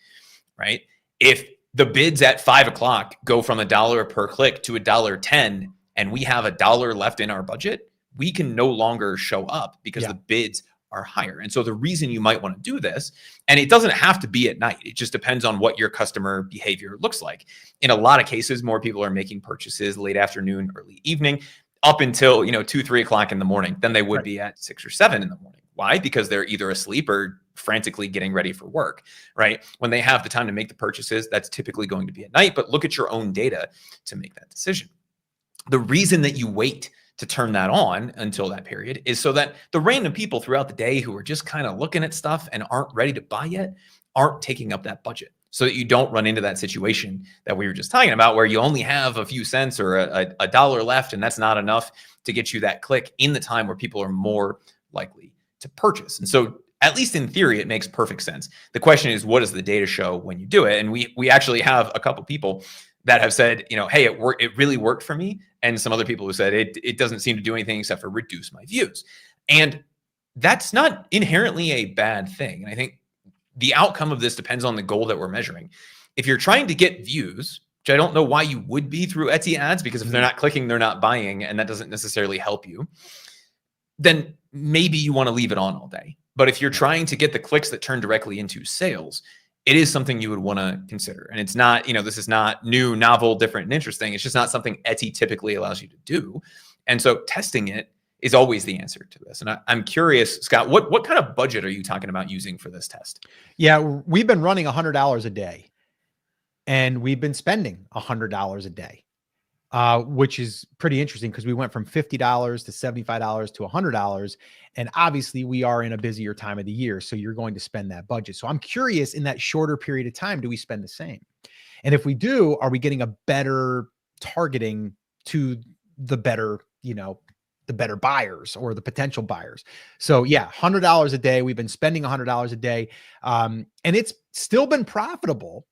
[SPEAKER 2] right? If the bids at 5 o'clock go from $1 per click to $1.10 and we have $1 left in our budget, we can no longer show up because the bids are higher. And so the reason you might want to do this, and it doesn't have to be at night, it just depends on what your customer behavior looks like. In a lot of cases, more people are making purchases late afternoon, early evening, up until 2-3 o'clock in the morning than they would be at 6 or 7 in the morning. Why? Because they're either asleep or frantically getting ready for work, right? When they have the time to make the purchases, that's typically going to be at night, but look at your own data to make that decision. The reason that you wait to turn that on until that period is so that the random people throughout the day who are just kind of looking at stuff and aren't ready to buy yet aren't taking up that budget, so that you don't run into that situation that we were just talking about where you only have a few cents or a dollar left, and that's not enough to get you that click in the time where people are more likely to purchase. And so, at least in theory, it makes perfect sense. The question is, what does the data show when you do it? And we actually have a couple people that have said, hey, it really worked for me. And some other people who said it doesn't seem to do anything except for reduce my views. And that's not inherently a bad thing. And I think the outcome of this depends on the goal that we're measuring. If you're trying to get views, which I don't know why you would be through Etsy ads, because if they're not clicking, they're not buying, and that doesn't necessarily help you, then maybe you want to leave it on all day. But if you're trying to get the clicks that turn directly into sales, it is something you would want to consider. And it's not, this is not new, novel, different, and interesting. It's just not something Etsy typically allows you to do. And so testing it is always the answer to this. And I'm curious, Scott, what kind of budget are you talking about using for this test?
[SPEAKER 1] Yeah, we've been running $100 a day, and we've been spending $100 a day, which is pretty interesting because we went from $50 to $75 to $100. And obviously we are in a busier time of the year, so you're going to spend that budget. So I'm curious, in that shorter period of time, do we spend the same? And if we do, are we getting a better targeting to the better, the better buyers or the potential buyers? So yeah, $100 a day. We've been spending $100 a day. And it's still been profitable.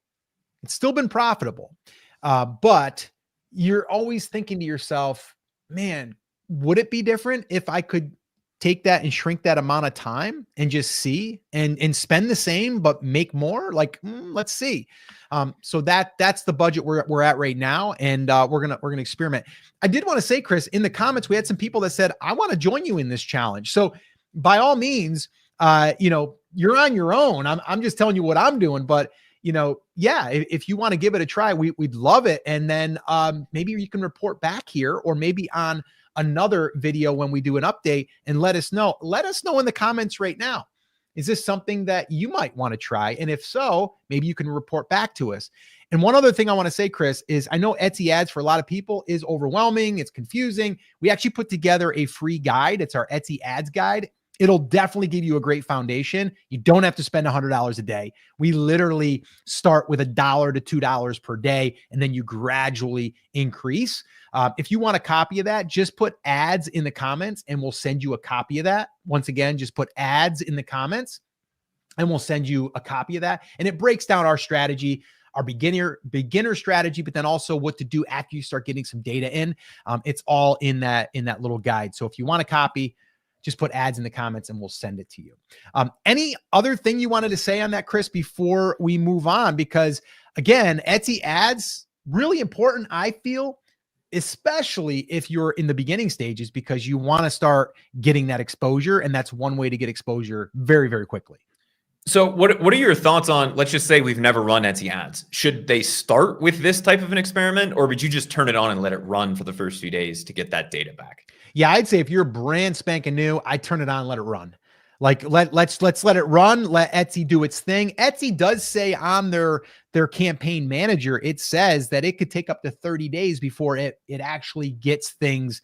[SPEAKER 1] But you're always thinking to yourself, man, would it be different if I could take that and shrink that amount of time and just see and spend the same, but make more? Let's see. So that's the budget we're at right now. And we're going to experiment. I did want to say, Chris, in the comments, we had some people that said, I want to join you in this challenge. So by all means, you're on your own. I'm just telling you what I'm doing, but if you want to give it a try, we'd love it. And then maybe you can report back here, or maybe on another video when we do an update, and let us know. Let us know in the comments right now. Is this something that you might want to try? And if so, maybe you can report back to us. And one other thing I want to say, Chris, is I know Etsy ads for a lot of people is overwhelming. It's confusing. We actually put together a free guide. It's our Etsy ads guide. It'll definitely give you a great foundation. You don't have to spend $100 a day. We literally start with $1 to $2 per day, and then you gradually increase. If you want a copy of that, just put ads in the comments and we'll send you a copy of that. Once again, just put ads in the comments and we'll send you a copy of that. And it breaks down our strategy, our beginner strategy, but then also what to do after you start getting some data in. It's all in that little guide. So if you want a copy, just put ads in the comments and we'll send it to you. Any other thing you wanted to say on that, Chris, before we move on? Because again, Etsy ads, really important, I feel, especially if you're in the beginning stages, because you want to start getting that exposure. And that's one way to get exposure very, very quickly.
[SPEAKER 2] So what are your thoughts on, let's just say we've never run Etsy ads. Should they start with this type of an experiment, or would you just turn it on and let it run for the first few days to get that data back?
[SPEAKER 1] Yeah, I'd say if you're brand spanking new, I turn it on and let it run. Let's let it run. Let Etsy do its thing. Etsy does say on their campaign manager, it says that it could take up to 30 days before it actually gets things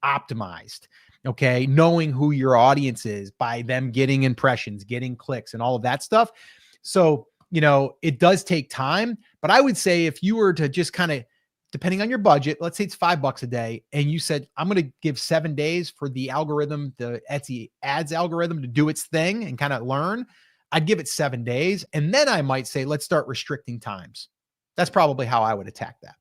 [SPEAKER 1] optimized. Okay. Knowing who your audience is by them getting impressions, getting clicks, and all of that stuff. So, it does take time, but I would say if you were to just kind of, depending on your budget, let's say it's $5 a day, and you said, I'm going to give 7 days for the algorithm, the Etsy ads algorithm, to do its thing and kind of learn, I'd give it 7 days. And then I might say, let's start restricting times. That's probably how I would attack that.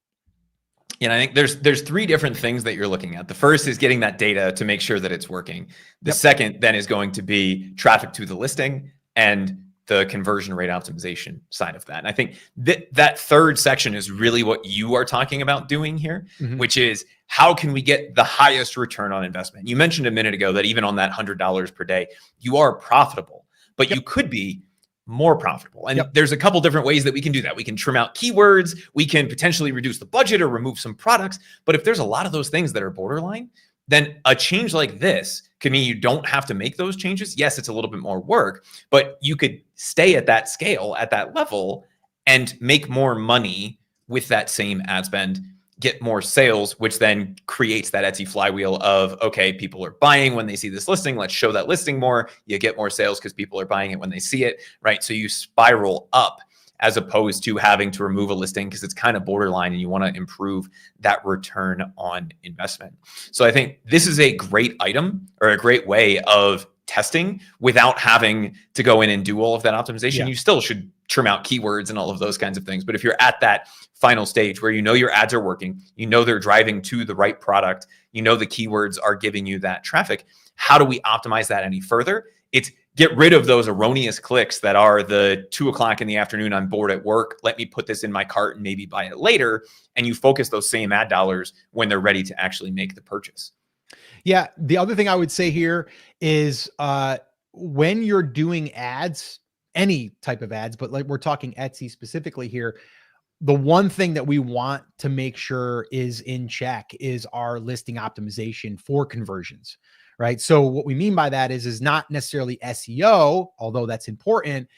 [SPEAKER 2] Yeah, I think there's 3 different things that you're looking at. The first is getting that data to make sure that it's working. The second then is going to be traffic to the listing and the conversion rate optimization side of that. And I think that third section is really what you are talking about doing here, which is how can we get the highest return on investment? You mentioned a minute ago that even on that $100 per day, you are profitable, but you could be more profitable. And there's a couple different ways that we can do that. We can trim out keywords. We can potentially reduce the budget or remove some products. But if there's a lot of those things that are borderline, then a change like this could mean you don't have to make those changes. Yes, it's a little bit more work, but you could stay at that scale, at that level, and make more money with that same ad spend, get more sales, which then creates that Etsy flywheel of, okay, people are buying when they see this listing. Let's show that listing more. You get more sales because people are buying it when they see it, right? So you spiral up, as opposed to having to remove a listing because it's kind of borderline and you want to improve that return on investment. So I think this is a great item, or a great way of testing without having to go in and do all of that optimization. You still should trim out keywords and all of those kinds of things. But if you're at that final stage where your ads are working, they're driving to the right product, the keywords are giving you that traffic, how do we optimize that any further? It's get rid of those erroneous clicks that are the 2:00 in the afternoon, I'm bored at work, let me put this in my cart and maybe buy it later. And you focus those same ad dollars when they're ready to actually make the purchase.
[SPEAKER 1] Yeah. The other thing I would say here is when you're doing ads, any type of ads, but like we're talking Etsy specifically here, the one thing that we want to make sure is in check is our listing optimization for conversions, right? So what we mean by that is not necessarily SEO, although that's important.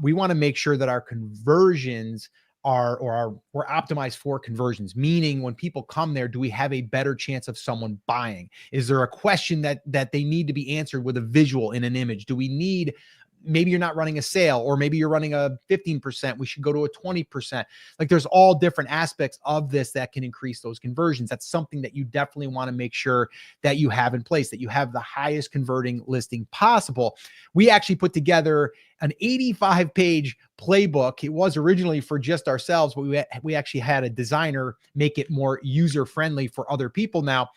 [SPEAKER 1] We want to make sure that our conversions we're optimized for conversions, meaning when people come there, do we have a better chance of someone buying? Is there a question that they need to be answered with a visual in an image? Do we need, maybe you're not running a sale, or maybe you're running a 15%, we should go to a 20%. Like there's all different aspects of this that can increase those conversions. That's something that you definitely want to make sure that you have in place, that you have the highest converting listing possible. We actually put together an 85-page playbook. It was originally for just ourselves, but we actually had a designer make it more user-friendly for other people now.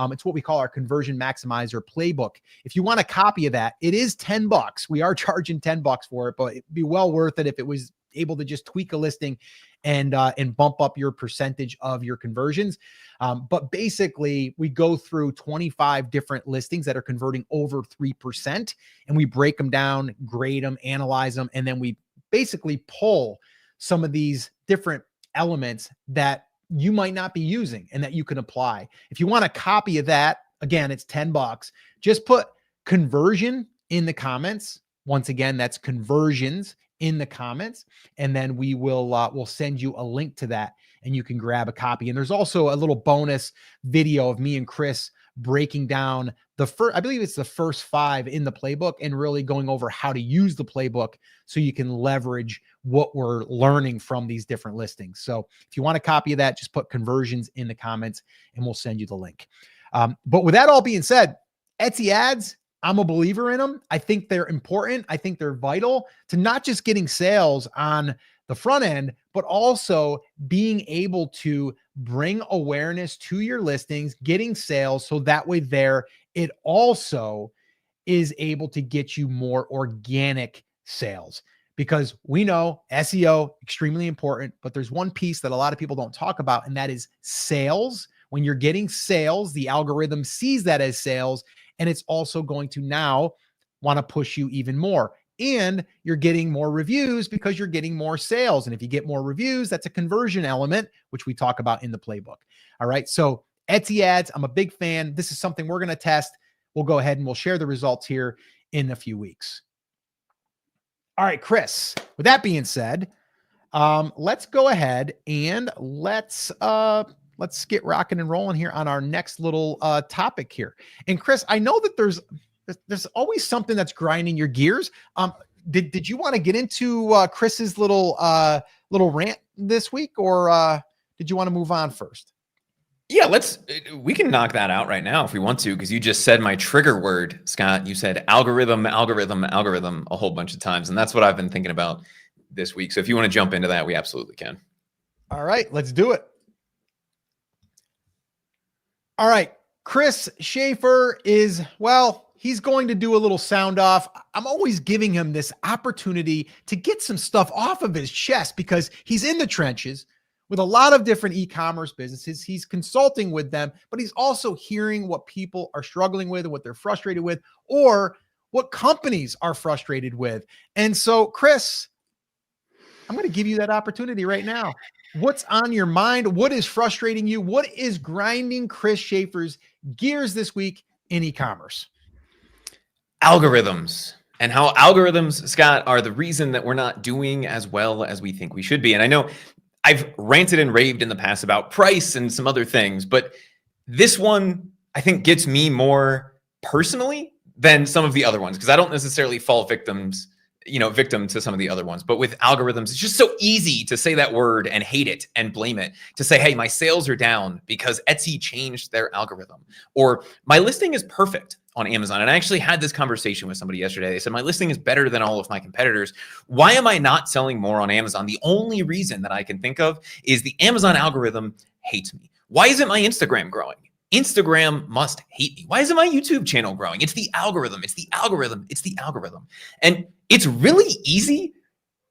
[SPEAKER 1] It's what we call our conversion maximizer playbook. If you want a copy of that, it is $10. We are charging $10 for it, but it'd be well worth it if it was able to just tweak a listing and bump up your percentage of your conversions. But basically, we go through 25 different listings that are converting over 3%, and we break them down, grade them, analyze them, and then we basically pull some of these different elements that you might not be using and that you can apply. If you want a copy of that, again, it's $10. Just put conversion in the comments. Once again, that's conversions in the comments. And then we will we'll send you a link to that and you can grab a copy. And there's also a little bonus video of me and Chris breaking down I believe it's the first 5 in the playbook and really going over how to use the playbook so you can leverage what we're learning from these different listings. So if you want a copy of that, just put conversions in the comments and we'll send you the link. But with that all being said, Etsy ads, I'm a believer in them. I think they're important. I think they're vital to not just getting sales on the front end, but also being able to bring awareness to your listings, getting sales. So that way it also is able to get you more organic sales, because we know SEO extremely important, but there's one piece that a lot of people don't talk about, and that is sales. When you're getting sales, the algorithm sees that as sales, and it's also going to now want to push you even more. And you're getting more reviews because you're getting more sales. And if you get more reviews, that's a conversion element, which we talk about in the playbook. All right. So Etsy ads, I'm a big fan. This is something we're going to test. We'll go ahead and we'll share the results here in a few weeks. All right, Chris, with that being said, let's go ahead and let's get rocking and rolling here on our next little topic here. And Chris, I know that there's always something that's grinding your gears. Did you want to get into Chris's little rant this week, or did you want to move on first?
[SPEAKER 2] Yeah, we can knock that out right now if we want to, because you just said my trigger word, Scott. You said algorithm a whole bunch of times, and that's what I've been thinking about this week. So if you want to jump into that, we absolutely can.
[SPEAKER 1] All right, let's do it. All right, Chris Schaefer he's going to do a little sound off. I'm always giving him this opportunity to get some stuff off of his chest because he's in the trenches with a lot of different e-commerce businesses. He's consulting with them, but he's also hearing what people are struggling with and what they're frustrated with, or what companies are frustrated with. And so, Chris, I'm going to give you that opportunity right now. What's on your mind? What is frustrating you? What is grinding Chris Schaefer's gears this week in e-commerce?
[SPEAKER 2] Algorithms, and how algorithms, Scott, are the reason that we're not doing as well as we think we should be. And I know I've ranted and raved in the past about price and some other things, but this one I think gets me more personally than some of the other ones, because I don't necessarily fall victim to some of the other ones. But with algorithms, it's just so easy to say that word and hate it and blame it, to say, hey, my sales are down because Etsy changed their algorithm, or my listing is perfect on Amazon. And I actually had this conversation with somebody yesterday. They said, my listing is better than all of my competitors. Why am I not selling more on Amazon? The only reason that I can think of is the Amazon algorithm hates me. Why isn't my Instagram growing? Instagram must hate me. Why isn't my YouTube channel growing? It's the algorithm. It's the algorithm. It's the algorithm. And it's really easy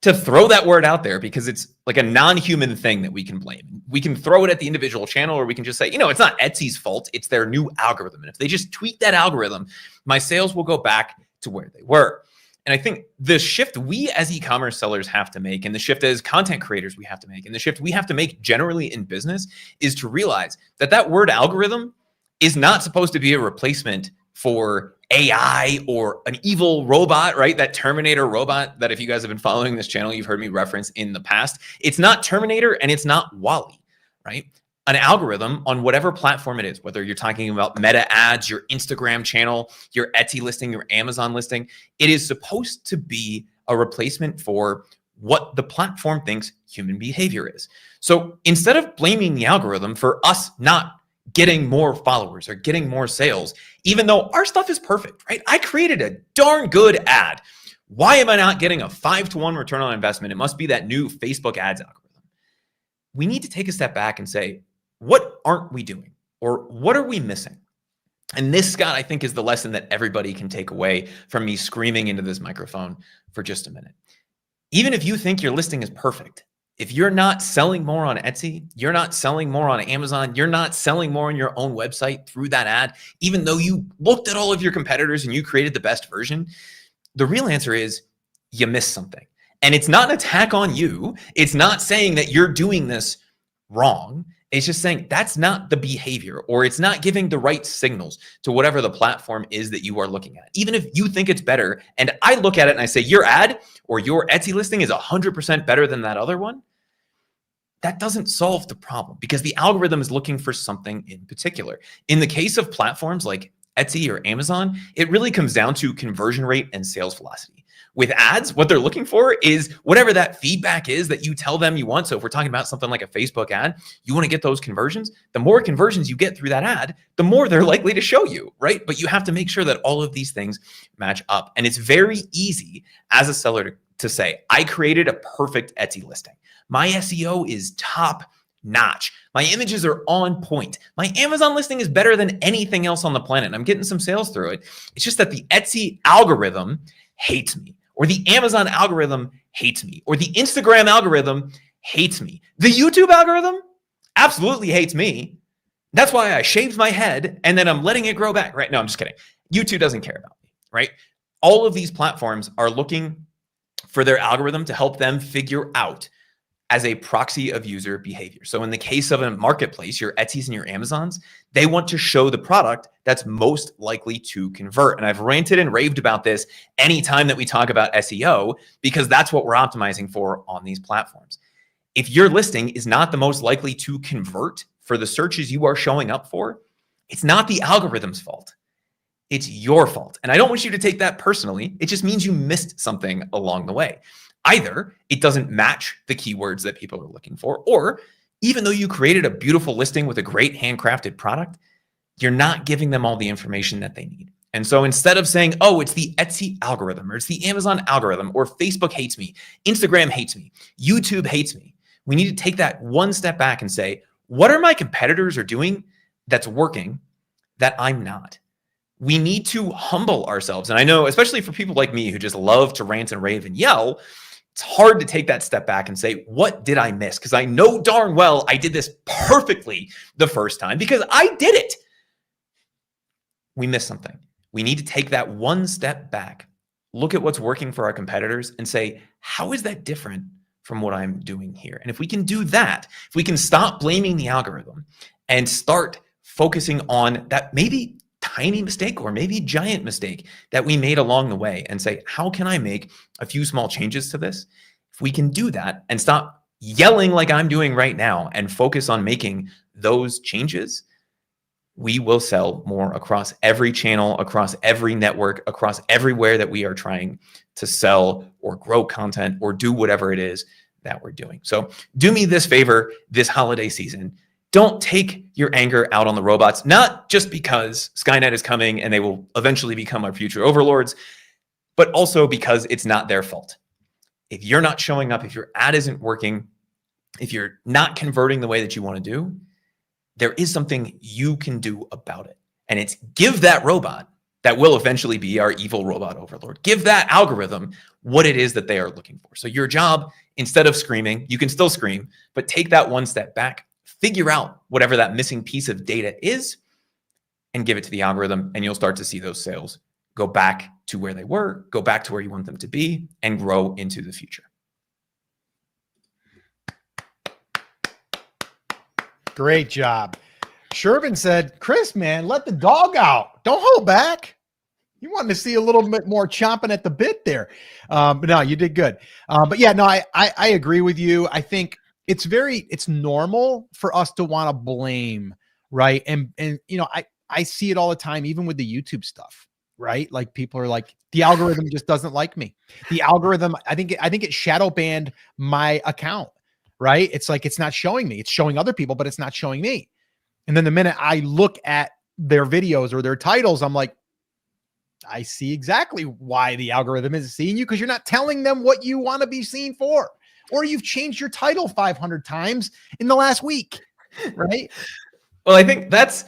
[SPEAKER 2] to throw that word out there because it's like a non-human thing that we can blame. We can throw it at the individual channel, or we can just say, it's not Etsy's fault. It's their new algorithm. And if they just tweak that algorithm, my sales will go back to where they were. And I think the shift we as e-commerce sellers have to make, and the shift as content creators we have to make, and the shift we have to make generally in business is to realize that that word algorithm is not supposed to be a replacement for AI or an evil robot, right? That Terminator robot that if you guys have been following this channel, you've heard me reference in the past. It's not Terminator and it's not Wall-E, right? An algorithm on whatever platform it is, whether you're talking about Meta ads, your Instagram channel, your Etsy listing, your Amazon listing, it is supposed to be a replacement for what the platform thinks human behavior is. So instead of blaming the algorithm for us not getting more followers or getting more sales, even though our stuff is perfect, right? I created a darn good ad. Why am I not getting a 5-to-1 return on investment? It must be that new Facebook ads algorithm. We need to take a step back and say, what aren't we doing? Or what are we missing? And this, Scott, I think is the lesson that everybody can take away from me screaming into this microphone for just a minute. Even if you think your listing is perfect, if you're not selling more on Etsy, you're not selling more on Amazon, you're not selling more on your own website through that ad, even though you looked at all of your competitors and you created the best version, the real answer is you missed something. And it's not an attack on you. It's not saying that you're doing this wrong. It's just saying that's not the behavior, or it's not giving the right signals to whatever the platform is that you are looking at. Even if you think it's better, and I look at it and I say, your ad or your Etsy listing is 100% better than that other one, that doesn't solve the problem because the algorithm is looking for something in particular. In the case of platforms like Etsy or Amazon, it really comes down to conversion rate and sales velocity. With ads, what they're looking for is whatever that feedback is that you tell them you want. So if we're talking about something like a Facebook ad, you want to get those conversions. The more conversions you get through that ad, the more they're likely to show you, right? But you have to make sure that all of these things match up. And it's very easy as a seller to say, I created a perfect Etsy listing. My SEO is top notch. My images are on point. My Amazon listing is better than anything else on the planet. I'm getting some sales through it. It's just that the Etsy algorithm hates me, or the Amazon algorithm hates me, or the Instagram algorithm hates me. The YouTube algorithm absolutely hates me. That's why I shaved my head and then I'm letting it grow back, right? No, I'm just kidding. YouTube doesn't care about me, right? All of these platforms are looking for their algorithm to help them figure out as a proxy of user behavior. So in the case of a marketplace, your Etsy's and your Amazons, they want to show the product that's most likely to convert. And I've ranted and raved about this anytime that we talk about SEO, because that's what we're optimizing for on these platforms. If your listing is not the most likely to convert for the searches you are showing up for, it's not the algorithm's fault. It's your fault. And I don't want you to take that personally. It just means you missed something along the way. Either it doesn't match the keywords that people are looking for, or even though you created a beautiful listing with a great handcrafted product, you're not giving them all the information that they need. And so instead of saying, oh, it's the Etsy algorithm, or it's the Amazon algorithm, or Facebook hates me, Instagram hates me, YouTube hates me, we need to take that one step back and say, what are my competitors are doing that's working that I'm not? We need to humble ourselves. And I know, especially for people like me who just love to rant and rave and yell, it's hard to take that step back and say, what did I miss? Because I know darn well I did this perfectly the first time because I did it. We missed something. We need to take that one step back, look at what's working for our competitors and say, how is that different from what I'm doing here? And if we can do that, if we can stop blaming the algorithm and start focusing on that maybe tiny mistake or maybe giant mistake that we made along the way and say, how can I make a few small changes to this? If we can do that and stop yelling like I'm doing right now and focus on making those changes, we will sell more across every channel, across every network, across everywhere that we are trying to sell or grow content or do whatever it is that we're doing. So do me this favor this holiday season. Don't take your anger out on the robots, not just because Skynet is coming and they will eventually become our future overlords, but also because it's not their fault. If you're not showing up, if your ad isn't working, if you're not converting the way that you want to do, there is something you can do about it. And it's give that robot that will eventually be our evil robot overlord, give that algorithm what it is that they are looking for. So your job, instead of screaming, you can still scream, but take that one step back, figure out whatever that missing piece of data is, and give it to the algorithm, and you'll start to see those sales go back to where they were, go back to where you want them to be, and grow into the future.
[SPEAKER 1] Great job. Shervin said, Chris, man, let the dog out. Don't hold back. You wanted to see a little bit more chomping at the bit there. But no, you did good. But yeah, no, I agree with you. I think it's normal for us to want to blame, right? And you know, I see it all the time, even with the YouTube stuff, right? Like people are like, the algorithm just doesn't like me. The algorithm, I think it shadow banned my account, right? It's like, it's not showing me. It's showing other people, but it's not showing me. And then the minute I look at their videos or their titles, I'm like, I see exactly why the algorithm isn't seeing you, because you're not telling them what you want to be seen for, or you've changed your title 500 times in the last week, right?
[SPEAKER 2] Well, I think that's,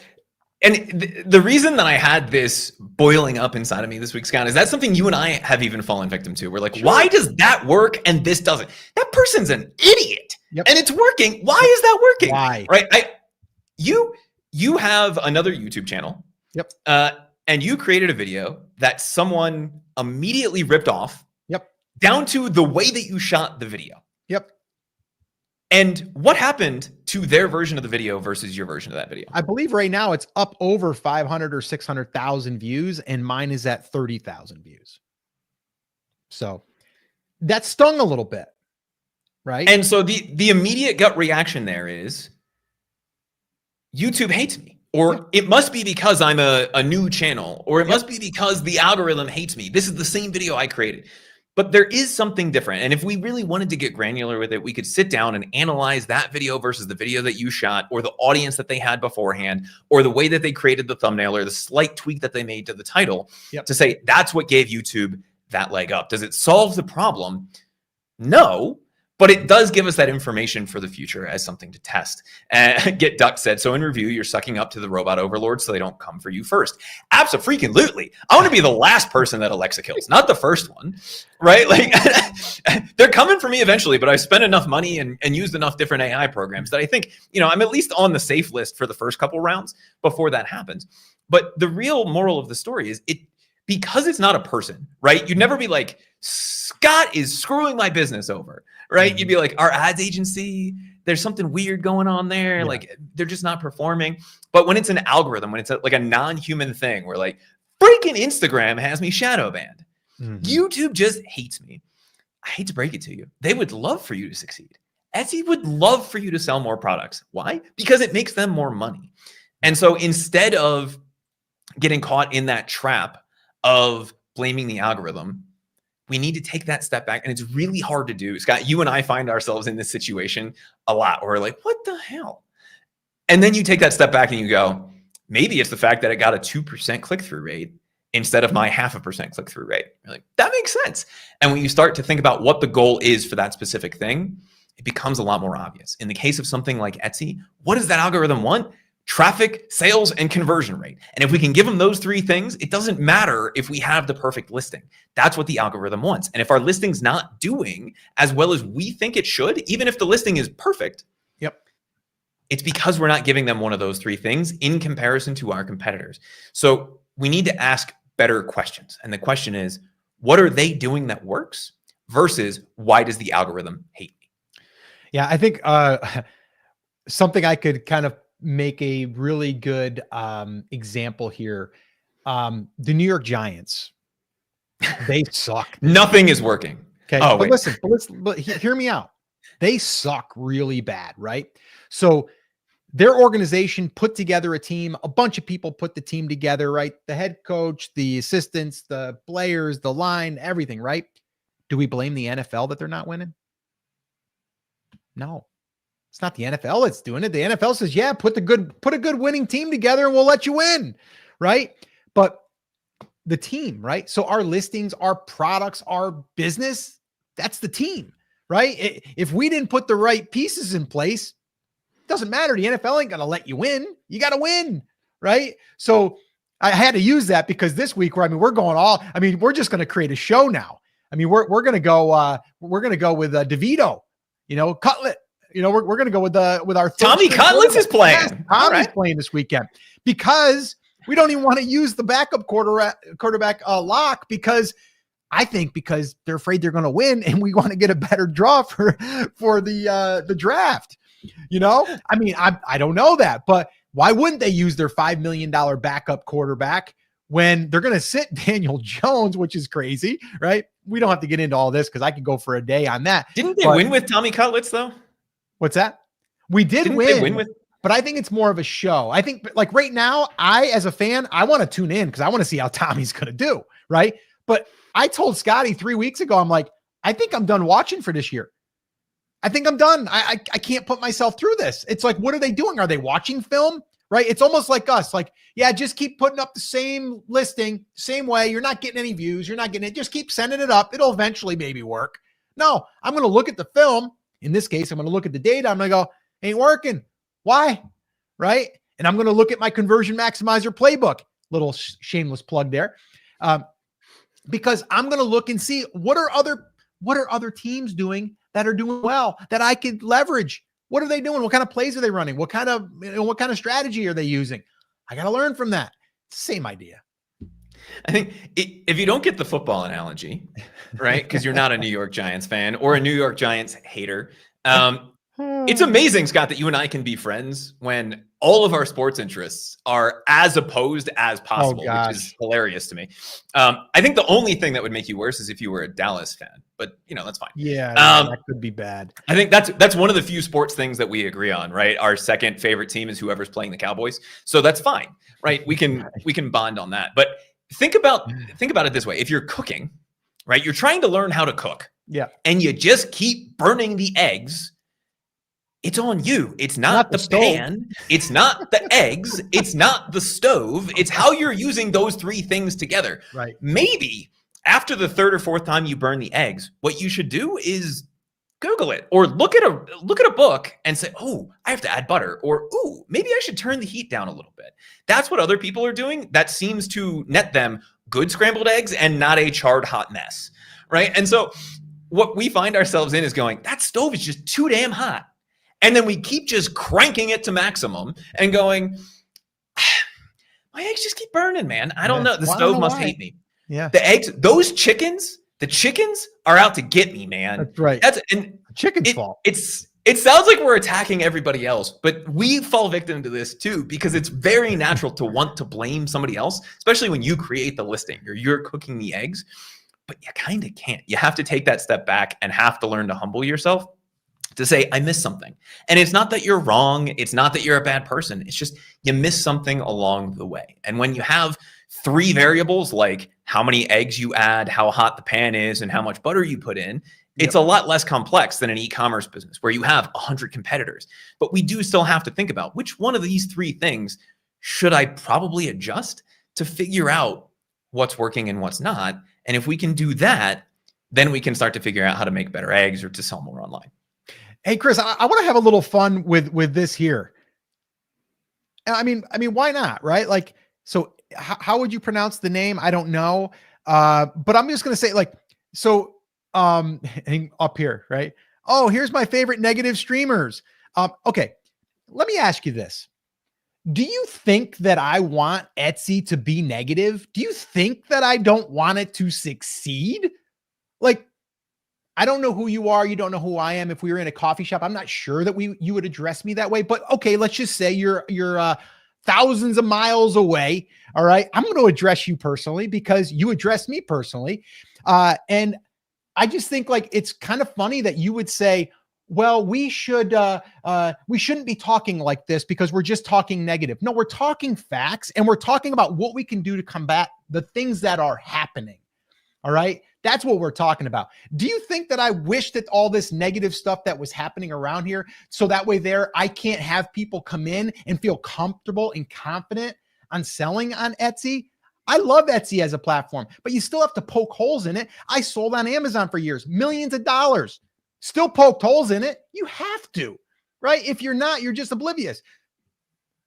[SPEAKER 2] and the reason that I had this boiling up inside of me this week, Scott, is that something you and I have even fallen victim to. We're like, sure, why does that work and this doesn't? That person's an idiot, and it's working. Why is that working?
[SPEAKER 1] Why?
[SPEAKER 2] Right? You have another YouTube channel.
[SPEAKER 1] Yep.
[SPEAKER 2] And you created a video that someone immediately ripped off.
[SPEAKER 1] Yep.
[SPEAKER 2] Down to the way that you shot the video.
[SPEAKER 1] Yep.
[SPEAKER 2] And what happened to their version of the video versus your version of that video?
[SPEAKER 1] I believe right now it's up over 500 or 600,000 views, and mine is at 30,000 views. So that stung a little bit, right?
[SPEAKER 2] And so the immediate gut reaction there is, YouTube hates me, or it must be because I'm a new channel, or it must be because the algorithm hates me. This is the same video I created. But there is something different. And if we really wanted to get granular with it, we could sit down and analyze that video versus the video that you shot, or the audience that they had beforehand, or the way that they created the thumbnail, or the slight tweak that they made to the title to say that's what gave YouTube that leg up. Does it solve the problem? No. But it does give us that information for the future as something to test. Get Duck said, so in review, you're sucking up to the robot overlords so they don't come for you first. Abso-freaking-lutely. I want to be the last person that Alexa kills, not the first one, right? Like they're coming for me eventually, but I've spent enough money and used enough different AI programs that I think, you know, I'm at least on the safe list for the first couple rounds before that happens. But the real moral of the story is because it's not a person, right? You'd never be like, Scott is screwing my business over, right? Mm-hmm. You'd be like, our ads agency, there's something weird going on there. Yeah. Like they're just not performing. But when it's an algorithm, when it's like a non-human thing, where like freaking Instagram has me shadow banned. Mm-hmm. YouTube just hates me. I hate to break it to you. They would love for you to succeed. Etsy would love for you to sell more products. Why? Because it makes them more money. And so instead of getting caught in that trap of blaming the algorithm, we need to take that step back. And it's really hard to do. Scott, you and I find ourselves in this situation a lot where we're like, what the hell? And then you take that step back and you go, maybe it's the fact that it got a 2% click-through rate instead of my 0.5% click-through rate. You're like, that makes sense. And when you start to think about what the goal is for that specific thing, it becomes a lot more obvious. In the case of something like Etsy, what does that algorithm want? Traffic, sales, and conversion rate. And if we can give them those three things, it doesn't matter if we have the perfect listing. That's what the algorithm wants. And if our listing's not doing as well as we think it should, even if the listing is perfect, it's because we're not giving them one of those three things in comparison to our competitors. So we need to ask better questions. And the question is, what are they doing that works versus why does the algorithm hate me?
[SPEAKER 1] Yeah, I think something I could kind of make a really good example here. The New York Giants, they suck.
[SPEAKER 2] Nothing is working.
[SPEAKER 1] Okay. Oh, but listen, but hear me out. They suck really bad, right? So their organization put together a team, a bunch of people put the team together, right? The head coach, the assistants, the players, the line, everything, right? Do we blame the NFL that they're not winning? No. It's not the NFL that's doing it. The NFL says, yeah, put a good winning team together and we'll let you win, right? But the team, right? So our listings, our products, our business, that's the team, right? If we didn't put the right pieces in place, Doesn't matter. The NFL ain't going to let you win. You got to win, right? So I had to use that because this week, we're going we're just going to create a show now. We're going to go with DeVito, Cutlet. We're going to go with our
[SPEAKER 2] Tommy Cutlets is playing.
[SPEAKER 1] Yes, Tommy's playing this weekend because we don't even want to use the backup quarterback lock because they're afraid they're going to win and we want to get a better draw for the draft. I don't know that, but why wouldn't they use their $5 million backup quarterback when they're going to sit Daniel Jones, which is crazy, right? We don't have to get into all this because I could go for a day on that.
[SPEAKER 2] Didn't they win with Tommy Cutlets though?
[SPEAKER 1] What's that? We didn't win with, but I think it's more of a show. I think like right now, as a fan, I want to tune in because I want to see how Tommy's going to do, right? But I told Scotty 3 weeks ago, I'm like, I think I'm done watching for this year. I think I'm done. I can't put myself through this. It's like, what are they doing? Are they watching film? Right? It's almost like us. Like, yeah, just keep putting up the same listing, same way. You're not getting any views. You're not getting it. Just keep sending it up. It'll eventually maybe work. No, I'm going to look at the film. In this case, I'm going to look at the data. I'm going to go, ain't working. Why? Right? And I'm going to look at my conversion maximizer playbook. Little shameless plug there. Because I'm going to look and see what are other teams doing that are doing well that I could leverage. What are they doing? What kind of plays are they running? What kind of strategy are they using? I got to learn from that. It's the same idea.
[SPEAKER 2] I think if you don't get the football analogy, right, because you're not a New York Giants fan or a New York Giants hater, it's amazing, Scott, that you and I can be friends when all of our sports interests are as opposed as possible, which is hilarious to me. I think the only thing that would make you worse is if you were a Dallas fan, but that's fine.
[SPEAKER 1] Yeah, that could be bad.
[SPEAKER 2] I think that's one of the few sports things that we agree on, right? Our second favorite team is whoever's playing the Cowboys, so that's fine, right? We can bond on that. But think about it this way: if you're cooking, right, you're trying to learn how to cook,
[SPEAKER 1] yeah,
[SPEAKER 2] and you just keep burning the eggs. It's on you. It's not the pan. It's not the eggs. It's not the stove. It's how you're using those three things together.
[SPEAKER 1] Right.
[SPEAKER 2] Maybe after the third or fourth time you burn the eggs, what you should do is Google it or look at a book and say, oh, I have to add butter, or, oh, maybe I should turn the heat down a little bit. That's what other people are doing. That seems to net them good scrambled eggs and not a charred hot mess. Right. And so what we find ourselves in is going, that stove is just too damn hot. And then we keep just cranking it to maximum and going, my eggs just keep burning, man. I don't know. The stove must hate me.
[SPEAKER 1] Yeah.
[SPEAKER 2] The eggs, the chickens are out to get me, man.
[SPEAKER 1] That's right. Chicken's fault.
[SPEAKER 2] It sounds like we're attacking everybody else, but we fall victim to this too, because it's very natural to want to blame somebody else, especially when you create the listing or you're cooking the eggs, but you kind of can't. You have to take that step back and have to learn to humble yourself to say, I missed something. And it's not that you're wrong. It's not that you're a bad person. It's just you missed something along the way. And when you have three variables, like how many eggs you add, how hot the pan is, and how much butter you put in, it's a lot less complex than an e-commerce business where you have 100 competitors. But we do still have to think about which one of these three things should I probably adjust to figure out what's working and what's not. And if we can do that, then we can start to figure out how to make better eggs or to sell more online.
[SPEAKER 1] Hey, Chris, I want to have a little fun with this here. I mean, why not? Right? Like, so how would you pronounce the name? I don't know. But I'm just going to say hang up here, right? Oh, here's my favorite negative streamers. Okay. Let me ask you this. Do you think that I want Etsy to be negative? Do you think that I don't want it to succeed? Like, I don't know who you are. You don't know who I am. If we were in a coffee shop, I'm not sure that you would address me that way, but okay, let's just say you're thousands of miles away. All right. I'm going to address you personally because you addressed me personally. And I just think like, it's kind of funny that you would say, well, we shouldn't be talking like this because we're just talking negative. No, we're talking facts and we're talking about what we can do to combat the things that are happening. All right. That's what we're talking about. Do you think that I wish that all this negative stuff that was happening around here, so that way I can't have people come in and feel comfortable and confident on selling on Etsy? I love Etsy as a platform, but you still have to poke holes in it. I sold on Amazon for years, millions of dollars, still poked holes in it. You have to, right? If you're not, you're just oblivious.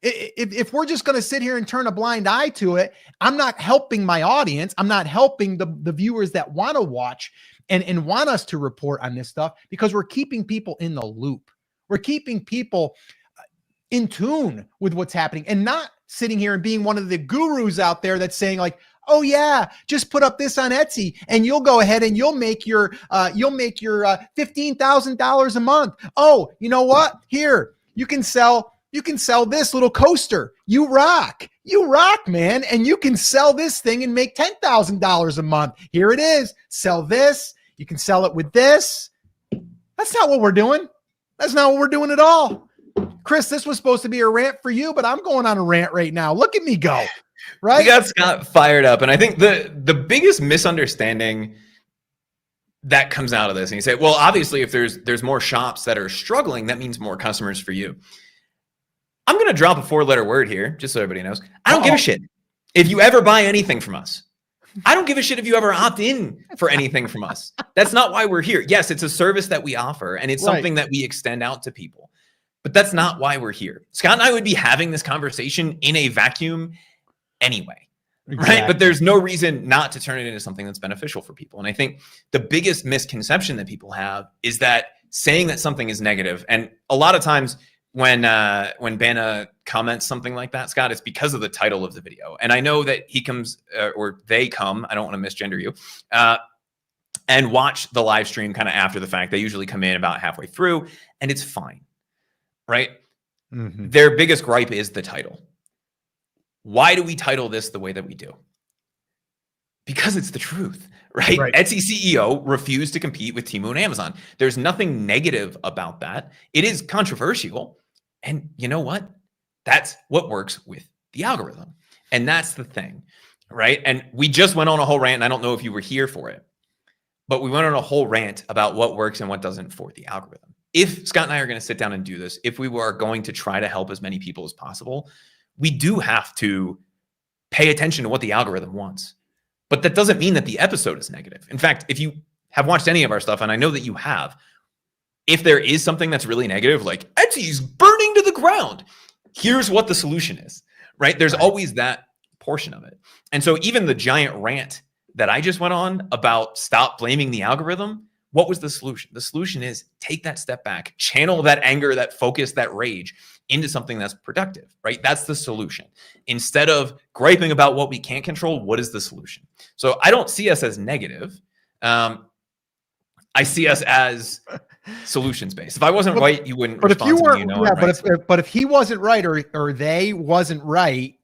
[SPEAKER 1] If we're just going to sit here and turn a blind eye to it, I'm not helping my audience. I'm not helping the viewers that want to watch and want us to report on this stuff, because we're keeping people in the loop. We're keeping people in tune with what's happening, and not sitting here and being one of the gurus out there that's saying like, oh yeah, just put up this on Etsy and you'll go ahead and you'll make your $15,000 a month. Oh, you know what? Here, you can sell this little coaster. You rock, man. And you can sell this thing and make $10,000 a month. Here it is. Sell this. You can sell it with this. That's not what we're doing. That's not what we're doing at all. Chris, this was supposed to be a rant for you, but I'm going on a rant right now. Look at me go. Right?
[SPEAKER 2] We got Scott fired up. And I think the biggest misunderstanding that comes out of this, and you say, well, obviously, if there's more shops that are struggling, that means more customers for you. I'm going to drop a 4-letter word here, just so everybody knows. I don't give a shit if you ever buy anything from us. I don't give a shit if you ever opt in for anything from us. That's not why we're here. Yes, it's a service that we offer, and it's something that we extend out to people. But that's not why we're here. Scott and I would be having this conversation in a vacuum anyway, right? But there's no reason not to turn it into something that's beneficial for people. And I think the biggest misconception that people have is that saying that something is negative, and a lot of times when Bana comments something like that, Scott, it's because of the title of the video. And I know that he comes or they come, I don't want to misgender you, and watch the live stream kind of after the fact. They usually come in about halfway through, and it's fine, right? Mm-hmm. Their biggest gripe is the title. Why do we title this the way that we do? Because it's the truth, right? Etsy CEO refused to compete with Temu and Amazon. There's nothing negative about that. It is controversial. And you know what? That's what works with the algorithm. And that's the thing, right? And we just went on a whole rant, and I don't know if you were here for it, but we went on a whole rant about what works and what doesn't for the algorithm. If Scott and I are going to sit down and do this, if we were going to try to help as many people as possible, we do have to pay attention to what the algorithm wants. But that doesn't mean that the episode is negative. In fact, if you have watched any of our stuff, and I know that you have, if there is something that's really negative, like Etsy's burning to the ground, here's what the solution is, right? There's always that portion of it. And so even the giant rant that I just went on about stop blaming the algorithm, what was the solution? The solution is take that step back, channel that anger, that focus, that rage into something that's productive, right? That's the solution. Instead of griping about what we can't control, what is the solution? So I don't see us as negative. I see us as solutions-based. If I wasn't right, you wouldn't respond to me, you know,
[SPEAKER 1] but if he wasn't right or they wasn't right,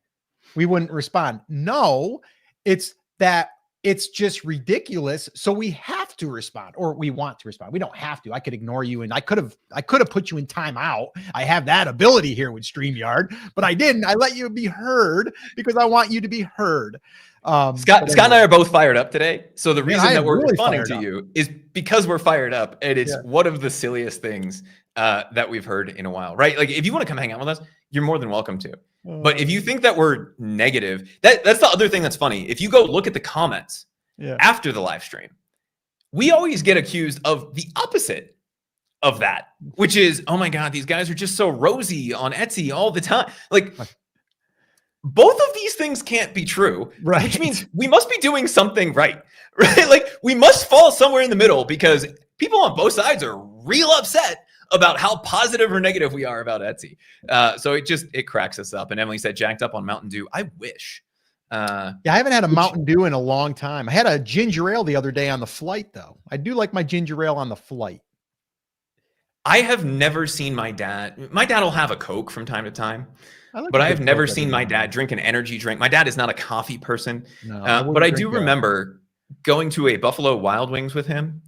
[SPEAKER 1] we wouldn't respond. No, it's that it's just ridiculous. So we have to respond, or we want to respond. We don't have to. I could ignore you, and I could have put you in timeout. I have that ability here with StreamYard, but I didn't. I let you be heard because I want you to be heard.
[SPEAKER 2] Scott and I are both fired up today. So the reason that we're really responding to you is because we're fired up, and it's one of the silliest things that we've heard in a while, right? Like if you want to come hang out with us, you're more than welcome to. But if you think that we're negative, that's the other thing that's funny. If you go look at the comments after the live stream, we always get accused of the opposite of that, which is, oh my God, these guys are just so rosy on Etsy all the time. Like both of these things can't be true, right? Which means we must be doing something right? Like we must fall somewhere in the middle because people on both sides are real upset about how positive or negative we are about Etsy. So it cracks us up. And Emily said, jacked up on Mountain Dew. I wish.
[SPEAKER 1] I haven't had a Mountain Dew in a long time. I had a ginger ale the other day on the flight, though. I do like my ginger ale on the flight.
[SPEAKER 2] I have never seen my dad will have a Coke from time to time, but I have never seen my dad drink an energy drink. My dad is not a coffee person, but I do remember going to a Buffalo Wild Wings with him,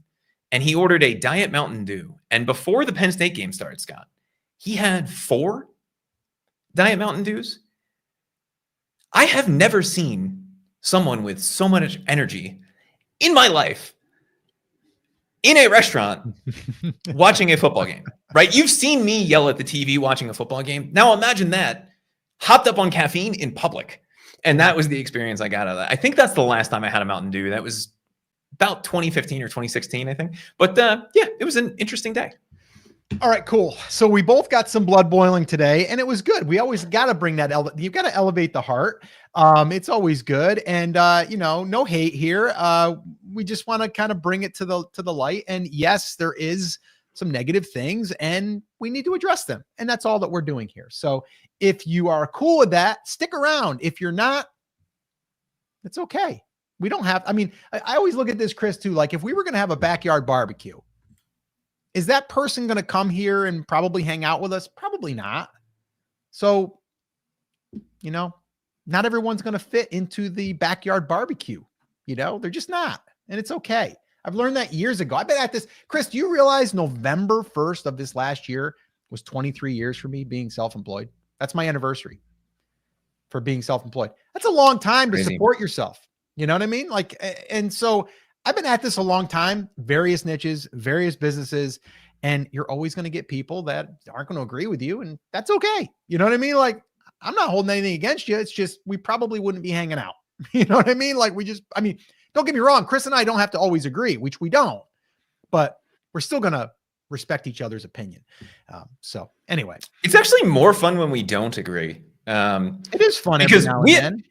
[SPEAKER 2] and he ordered a Diet Mountain Dew. And before the Penn State game started, Scott, he had 4 Diet Mountain Dews. I have never seen someone with so much energy in my life in a restaurant watching a football game, right? You've seen me yell at the TV watching a football game. Now imagine that hopped up on caffeine in public. And that was the experience I got out of that. I think that's the last time I had a Mountain Dew. That was about 2015 or 2016, I think. But it was an interesting day.
[SPEAKER 1] All right, cool. So we both got some blood boiling today, and it was good. We always got to bring that. You've got to elevate the heart. It's always good, and no hate here. We just want to kind of bring it to the light. And yes, there is some negative things, and we need to address them. And that's all that we're doing here. So if you are cool with that, stick around. If you're not, it's okay. We don't have. I mean, I always look at this, Chris, too. Like if we were going to have a backyard barbecue. Is that person going to come here and probably hang out with us? Probably not. So, not everyone's going to fit into the backyard barbecue. They're just not. And it's okay. I've learned that years ago. I've been at this. Chris, do you realize November 1st of this last year was 23 years for me being self-employed? That's my anniversary for being self-employed. That's a long time to support yourself. You know what I mean? Like, and so I've been at this a long time, various niches, various businesses, and you're always going to get people that aren't going to agree with you. And that's okay. You know what I mean? Like, I'm not holding anything against you. It's just, we probably wouldn't be hanging out. You know what I mean? Like don't get me wrong. Chris and I don't have to always agree, which we don't, but we're still going to respect each other's opinion. So anyway,
[SPEAKER 2] it's actually more fun when we don't agree.
[SPEAKER 1] It is fun
[SPEAKER 2] because
[SPEAKER 1] every now and then.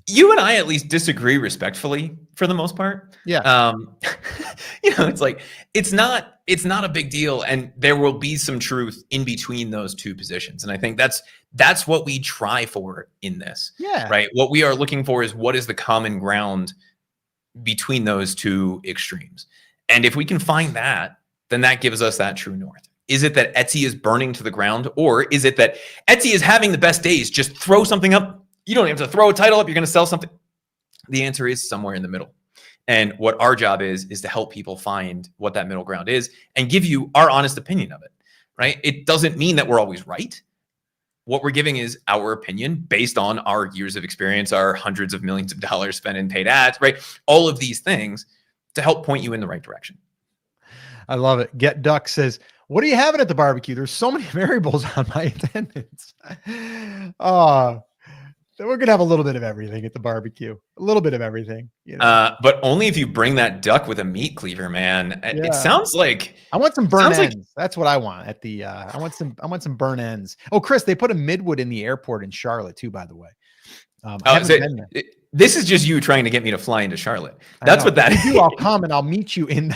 [SPEAKER 2] You and I at least disagree respectfully for the most part.
[SPEAKER 1] Yeah.
[SPEAKER 2] It's like, it's not a big deal. And there will be some truth in between those two positions. And I think that's what we try for in this.
[SPEAKER 1] Yeah.
[SPEAKER 2] Right. What we are looking for is what is the common ground between those two extremes. And if we can find that, then that gives us that true north. Is it that Etsy is burning to the ground, or is it that Etsy is having the best days? Just throw something up. You don't have to throw a title up. You're going to sell something. The answer is somewhere in the middle. And what our job is to help people find what that middle ground is and give you our honest opinion of it, right? It doesn't mean that we're always right. What we're giving is our opinion based on our years of experience, our hundreds of millions of dollars spent in paid ads, right? All of these things to help point you in the right direction.
[SPEAKER 1] I love it. Get Duck says, what are you having at the barbecue? There's so many variables on my attendance. We're going to have a little bit of everything at the barbecue, a little bit of everything,
[SPEAKER 2] but only if you bring that duck with a meat cleaver, man. Yeah. It sounds like
[SPEAKER 1] I want some burn ends. That's what I want at the, I want some burn ends. Oh, Chris, they put a Midwood in the airport in Charlotte too, by the way.
[SPEAKER 2] This is just you trying to get me to fly into Charlotte. That's what that is.
[SPEAKER 1] I'll come and I'll meet you in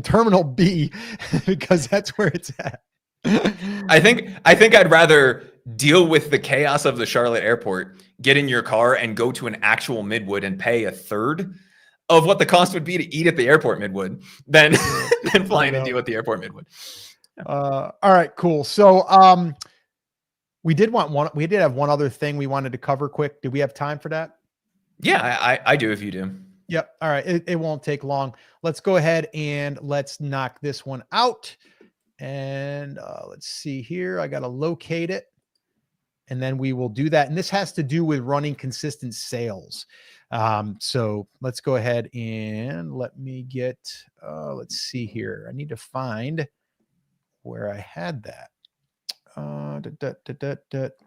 [SPEAKER 1] Terminal B because that's where it's at.
[SPEAKER 2] I think I'd rather deal with the chaos of the Charlotte airport, get in your car and go to an actual Midwood and pay a third of what the cost would be to eat at the airport Midwood than flying and deal with the airport Midwood.
[SPEAKER 1] All right, cool. So we did have one other thing we wanted to cover quick. Do we have time for that?
[SPEAKER 2] Yeah, I do if you do.
[SPEAKER 1] Yep. All right. It won't take long. Let's go ahead and let's knock this one out. And let's see here. I got to locate it. And then we will do that. And this has to do with running consistent sales. So let's go ahead and let me get, let's see here. I need to find where I had that.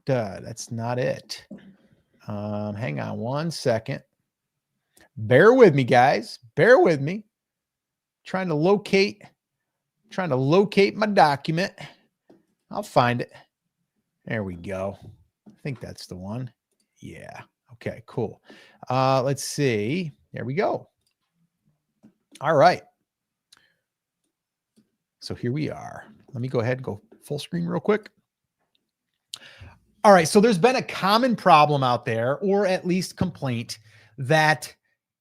[SPEAKER 1] That's not it. Hang on one second. Bear with me, guys. Bear with me. Trying to locate my document. I'll find it. There we go. I think that's the one. Yeah. Okay, cool. Let's see. There we go. All right. So here we are. Let me go ahead and go full screen real quick. All right. So there's been a common problem out there, or at least complaint, that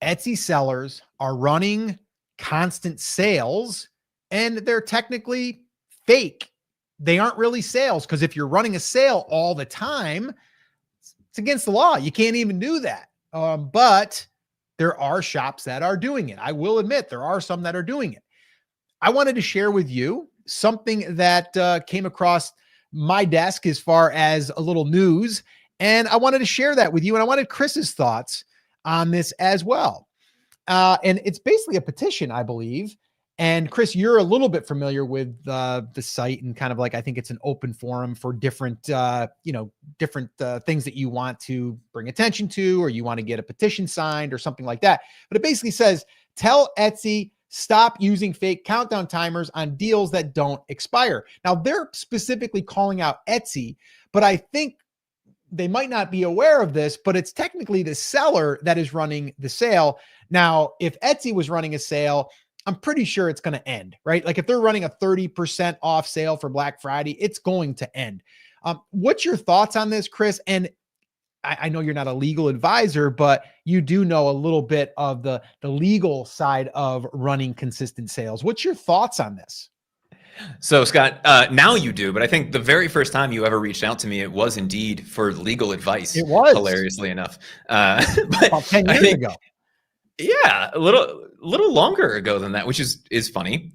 [SPEAKER 1] Etsy sellers are running constant sales and they're technically fake. They aren't really sales, because if you're running a sale all the time, it's against the law. You can't even do that. But there are shops that are doing it. I will admit there are some that are doing it. I wanted to share with you something that came across my desk as far as a little news, and I wanted to share that with you. And I wanted Chris's thoughts on this as well. And it's basically a petition, I believe. And Chris, you're a little bit familiar with the site, and kind of like, I think it's an open forum for different, different things that you want to bring attention to, or you want to get a petition signed or something like that. But it basically says, tell Etsy stop using fake countdown timers on deals that don't expire. Now, they're specifically calling out Etsy, but I think they might not be aware of this, but it's technically the seller that is running the sale. Now, if Etsy was running a sale, I'm pretty sure it's going to end, right? Like if they're running a 30% off sale for Black Friday, it's going to end. What's your thoughts on this, Chris? And I know you're not a legal advisor, but you do know a little bit of the legal side of running consistent sales. What's your thoughts on this?
[SPEAKER 2] So Scott, now you do, but I think the very first time you ever reached out to me, it was indeed for legal advice.
[SPEAKER 1] It was,
[SPEAKER 2] hilariously enough, but
[SPEAKER 1] about 10 years ago.
[SPEAKER 2] Yeah, a little longer ago than that, which is funny.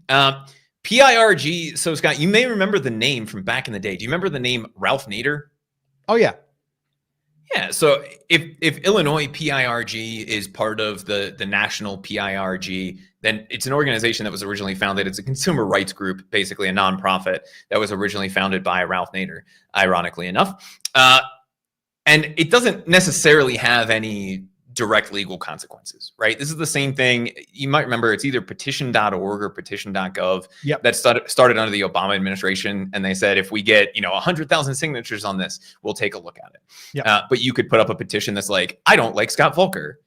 [SPEAKER 2] PIRG. So Scott, you may remember the name from back in the day. Do you remember the name Ralph Nader?
[SPEAKER 1] Oh yeah.
[SPEAKER 2] Yeah. So if Illinois PIRG is part of the national PIRG, then it's an organization that was originally founded. It's a consumer rights group, basically a nonprofit that was originally founded by Ralph Nader, ironically enough. And it doesn't necessarily have any direct legal consequences, right? This is the same thing. You might remember it's either petition.org or petition.gov.
[SPEAKER 1] Yep.
[SPEAKER 2] That started under the Obama administration. And they said, if we get, 100,000 signatures on this, we'll take a look at it.
[SPEAKER 1] Yep.
[SPEAKER 2] But you could put up a petition that's like, I don't like Scott Volker.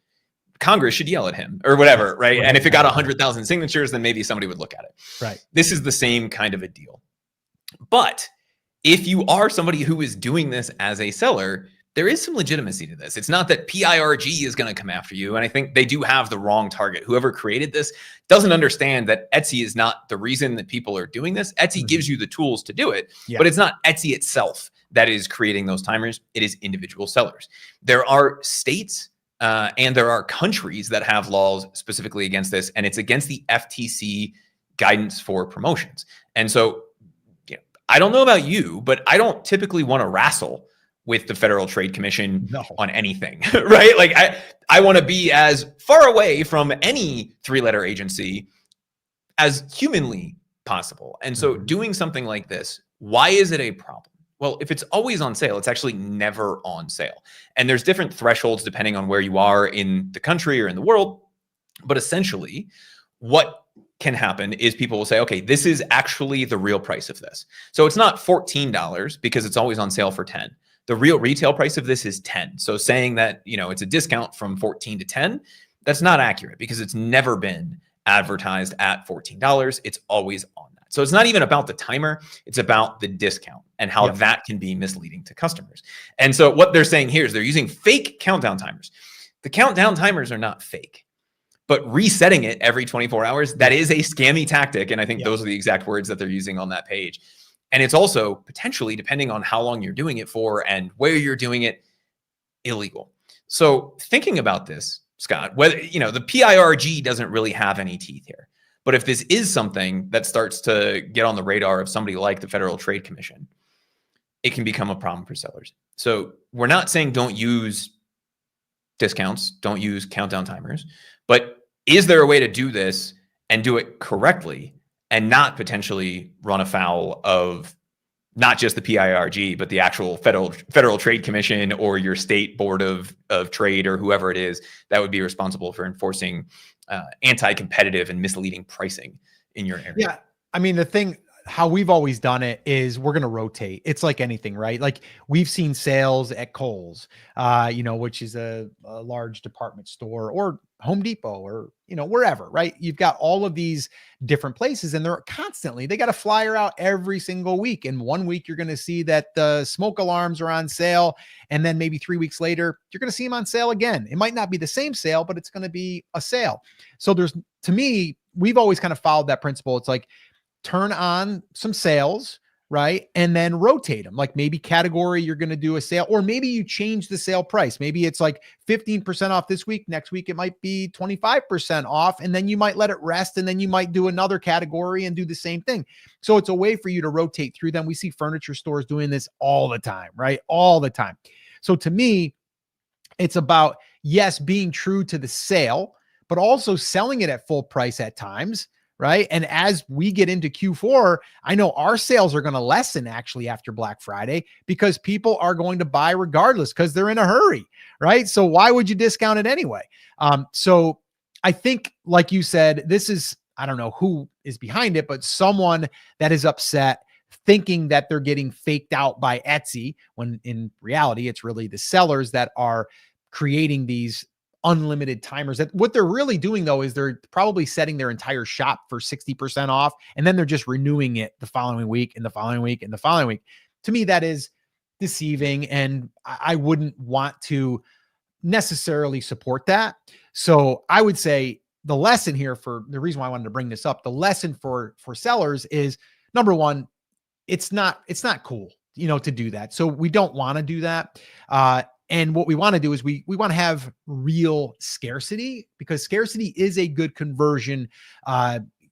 [SPEAKER 2] Congress should yell at him or whatever, right? And if it got 100,000 signatures, then maybe somebody would look at it.
[SPEAKER 1] Right.
[SPEAKER 2] This is the same kind of a deal. But if you are somebody who is doing this as a seller, there is some legitimacy to this. It's not that PIRG is going to come after you. And I think they do have the wrong target. Whoever created this doesn't understand that Etsy is not the reason that people are doing this. Etsy gives you the tools to do it, but it's not Etsy itself that is creating those timers. It is individual sellers. There are states and there are countries that have laws specifically against this, and it's against the FTC guidance for promotions. And so, I don't know about you, but I don't typically want to wrestle with the Federal Trade Commission on anything, right? Like I want to be as far away from any three-letter agency as humanly possible. And so doing something like this, why is it a problem? Well, if it's always on sale, it's actually never on sale. And there's different thresholds depending on where you are in the country or in the world. But essentially, what can happen is people will say, okay, this is actually the real price of this. So it's not $14 because it's always on sale for 10. The real retail price of this is 10. So saying that, it's a discount from 14 to 10, that's not accurate because it's never been advertised at $14. It's always on that. So it's not even about the timer. It's about the discount and how that can be misleading to customers. And so what they're saying here is they're using fake countdown timers. The countdown timers are not fake, but resetting it every 24 hours, that is a scammy tactic. And I think those are the exact words that they're using on that page. And it's also potentially, depending on how long you're doing it for and where you're doing it, illegal. So thinking about this, Scott, whether, the PIRG doesn't really have any teeth here. But if this is something that starts to get on the radar of somebody like the Federal Trade Commission, it can become a problem for sellers. So we're not saying don't use discounts, don't use countdown timers, but is there a way to do this and do it correctly and not potentially run afoul of not just the PIRG, but the actual Federal Trade Commission or your state board of trade or whoever it is that would be responsible for enforcing anti-competitive and misleading pricing in your area?
[SPEAKER 1] Yeah. I mean, the thing, how we've always done it is we're going to rotate. It's like anything, right? Like we've seen sales at Kohl's, which is a large department store, or Home Depot, or, wherever, right? You've got all of these different places and they got a flyer out every single week. And 1 week you're going to see that the smoke alarms are on sale. And then maybe 3 weeks later, you're going to see them on sale again. It might not be the same sale, but it's going to be a sale. So to me, we've always kind of followed that principle. It's like, turn on some sales, right? And then rotate them. Like maybe category, you're going to do a sale, or maybe you change the sale price. Maybe it's like 15% off this week. Next week, it might be 25% off. And then you might let it rest. And then you might do another category and do the same thing. So it's a way for you to rotate through them. We see furniture stores doing this all the time, right? All the time. So to me, it's about, yes, being true to the sale, but also selling it at full price at times. Right. And as we get into Q4, I know our sales are going to lessen actually after Black Friday because people are going to buy regardless because they're in a hurry. Right. So why would you discount it anyway? So I think, like you said, this is I don't know who is behind it, but someone that is upset thinking that they're getting faked out by Etsy, when in reality, it's really the sellers that are creating these unlimited timers. That what they're really doing though is they're probably setting their entire shop for 60% off, and then they're just renewing it the following week and the following week and the following week. To me, that is deceiving, and I wouldn't want to necessarily support that. So I would say the lesson here, for the reason why I wanted to bring this up, the lesson for sellers is, number one, it's not cool, to do that. So we don't want to do that. And what we want to do is we want to have real scarcity, because scarcity is a good conversion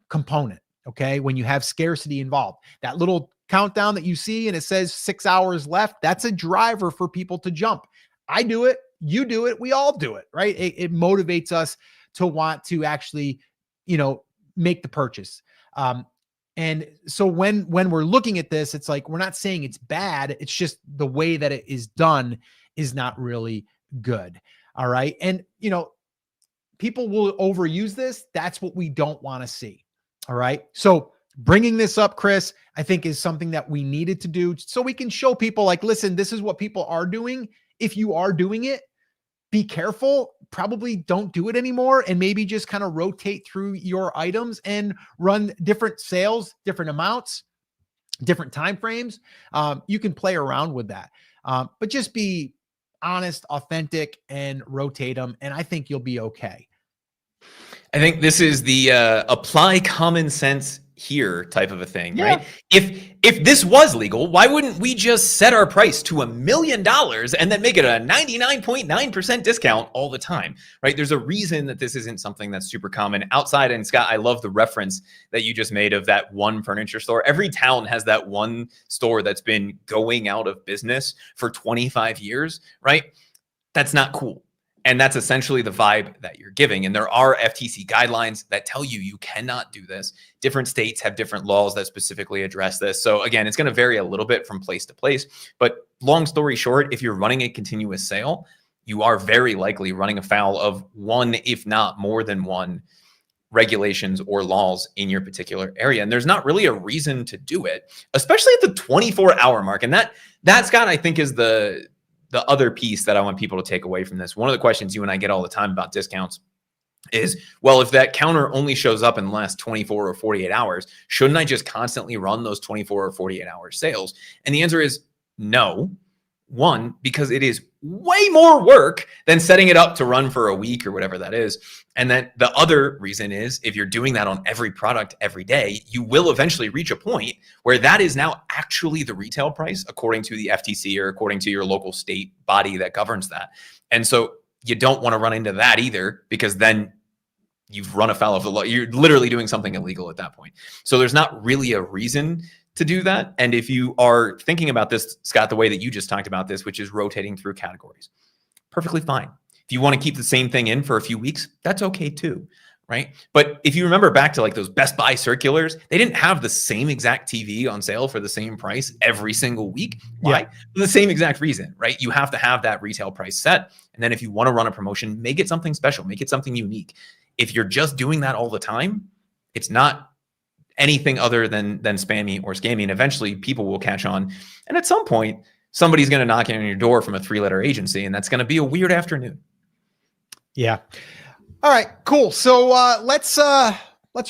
[SPEAKER 1] component. Okay. When you have scarcity involved, that little countdown that you see and it says 6 hours left, that's a driver for people to jump. I do it. You do it. We all do it, right? It motivates us to want to actually, make the purchase. And so when we're looking at this, it's like, we're not saying it's bad. It's just the way that it is done is not really good. All right. And, people will overuse this. That's what we don't want to see. All right. So bringing this up, Chris, I think is something that we needed to do so we can show people, like, listen, this is what people are doing. If you are doing it, be careful. Probably don't do it anymore, and maybe just kind of rotate through your items and run different sales, different amounts, different time frames. You can play around with that, but just be honest, authentic, and rotate them, and I think you'll be okay.
[SPEAKER 2] I think this is the apply common sense here type of a thing, right? If this was legal, why wouldn't we just set our price to $1 million and then make it a 99.9% discount all the time, right? There's a reason that this isn't something that's super common outside. And Scott, I love the reference that you just made of that one furniture store. Every town has that one store that's been going out of business for 25 years, right? That's not cool. And that's essentially the vibe that you're giving. And there are FTC guidelines that tell you you cannot do this. Different states have different laws that specifically address this. So again, it's going to vary a little bit from place to place. But long story short, if you're running a continuous sale, you are very likely running afoul of one, if not more than one, regulations or laws in your particular area. And there's not really a reason to do it, especially at the 24-hour mark. And that, Scott, I think is the other piece that I want people to take away from this. One of the questions you and I get all the time about discounts is, well, if that counter only shows up in the last 24 or 48 hours, shouldn't I just constantly run those 24 or 48 hour sales? And the answer is no. One, because it is way more work than setting it up to run for a week or whatever that is. And then the other reason is, if you're doing that on every product every day, you will eventually reach a point where that is now actually the retail price according to the FTC or according to your local state body that governs that. And so you don't want to run into that either, because then you've run afoul of the law. You're literally doing something illegal at that point. So there's not really a reason to do that. And if you are thinking about this, Scott, the way that you just talked about this, which is rotating through categories, perfectly fine. If you want to keep the same thing in for a few weeks, that's okay too, right? But if you remember back to like those Best Buy circulars, they didn't have the same exact TV on sale for the same price every single week. Why? For the same exact reason, right? You have to have that retail price set. And then if you want to run a promotion, make it something special, make it something unique. If you're just doing that all the time, it's not anything other than spammy or scammy. And eventually people will catch on. And at some point, somebody's going to knock on your door from a 3-letter agency, and that's going to be a weird afternoon. Yeah.
[SPEAKER 1] All right, cool. So let's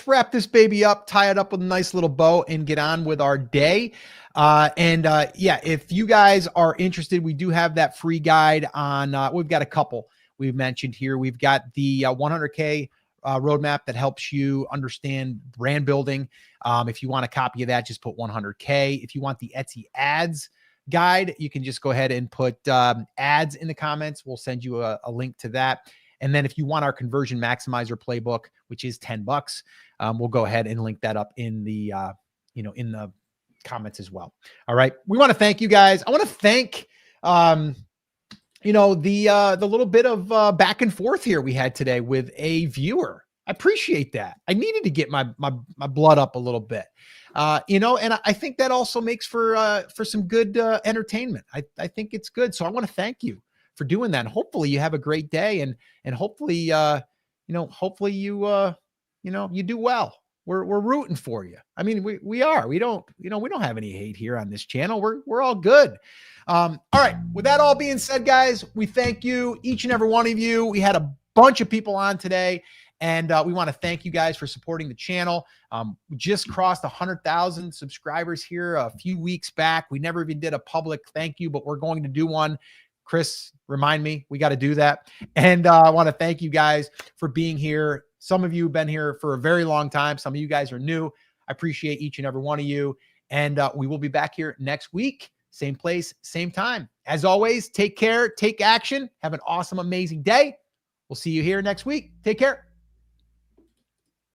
[SPEAKER 1] wrap this baby up, tie it up with a nice little bow, and get on with our day. If you guys are interested, we do have that free guide on, we've got a couple we've mentioned here. We've got the 100K roadmap that helps you understand brand building. If you want a copy of that, just put 100K. If you want the Etsy ads guide, you can just go ahead and put ads in the comments. We'll send you a link to that. And then if you want our conversion maximizer playbook, which is $10, we'll go ahead and link that up in the, in the comments as well. All right. We want to thank you guys. I want to thank, the little bit of back and forth here we had today with a viewer. I appreciate that. I needed to get my blood up a little bit, and I think that also makes for some good entertainment. I think it's good. So I want to thank you for doing that. And hopefully you have a great day, and hopefully, hopefully you do well. we're rooting for you. I mean, we are. We don't have any hate here on this channel. We're all good. All right. With that all being said, guys, we thank you, each and every one of you. We had a bunch of people on today, and we want to thank you guys for supporting the channel. We just crossed 100,000 subscribers here a few weeks back. We never even did a public thank you, but we're going to do one. Chris, remind me, we got to do that. And I want to thank you guys for being here. Some of you have been here for a very long time. Some of you guys are new. I appreciate each and every one of you. And we will be back here next week. Same place, same time. As always, take care, take action. Have an awesome, amazing day. We'll see you here next week. Take care.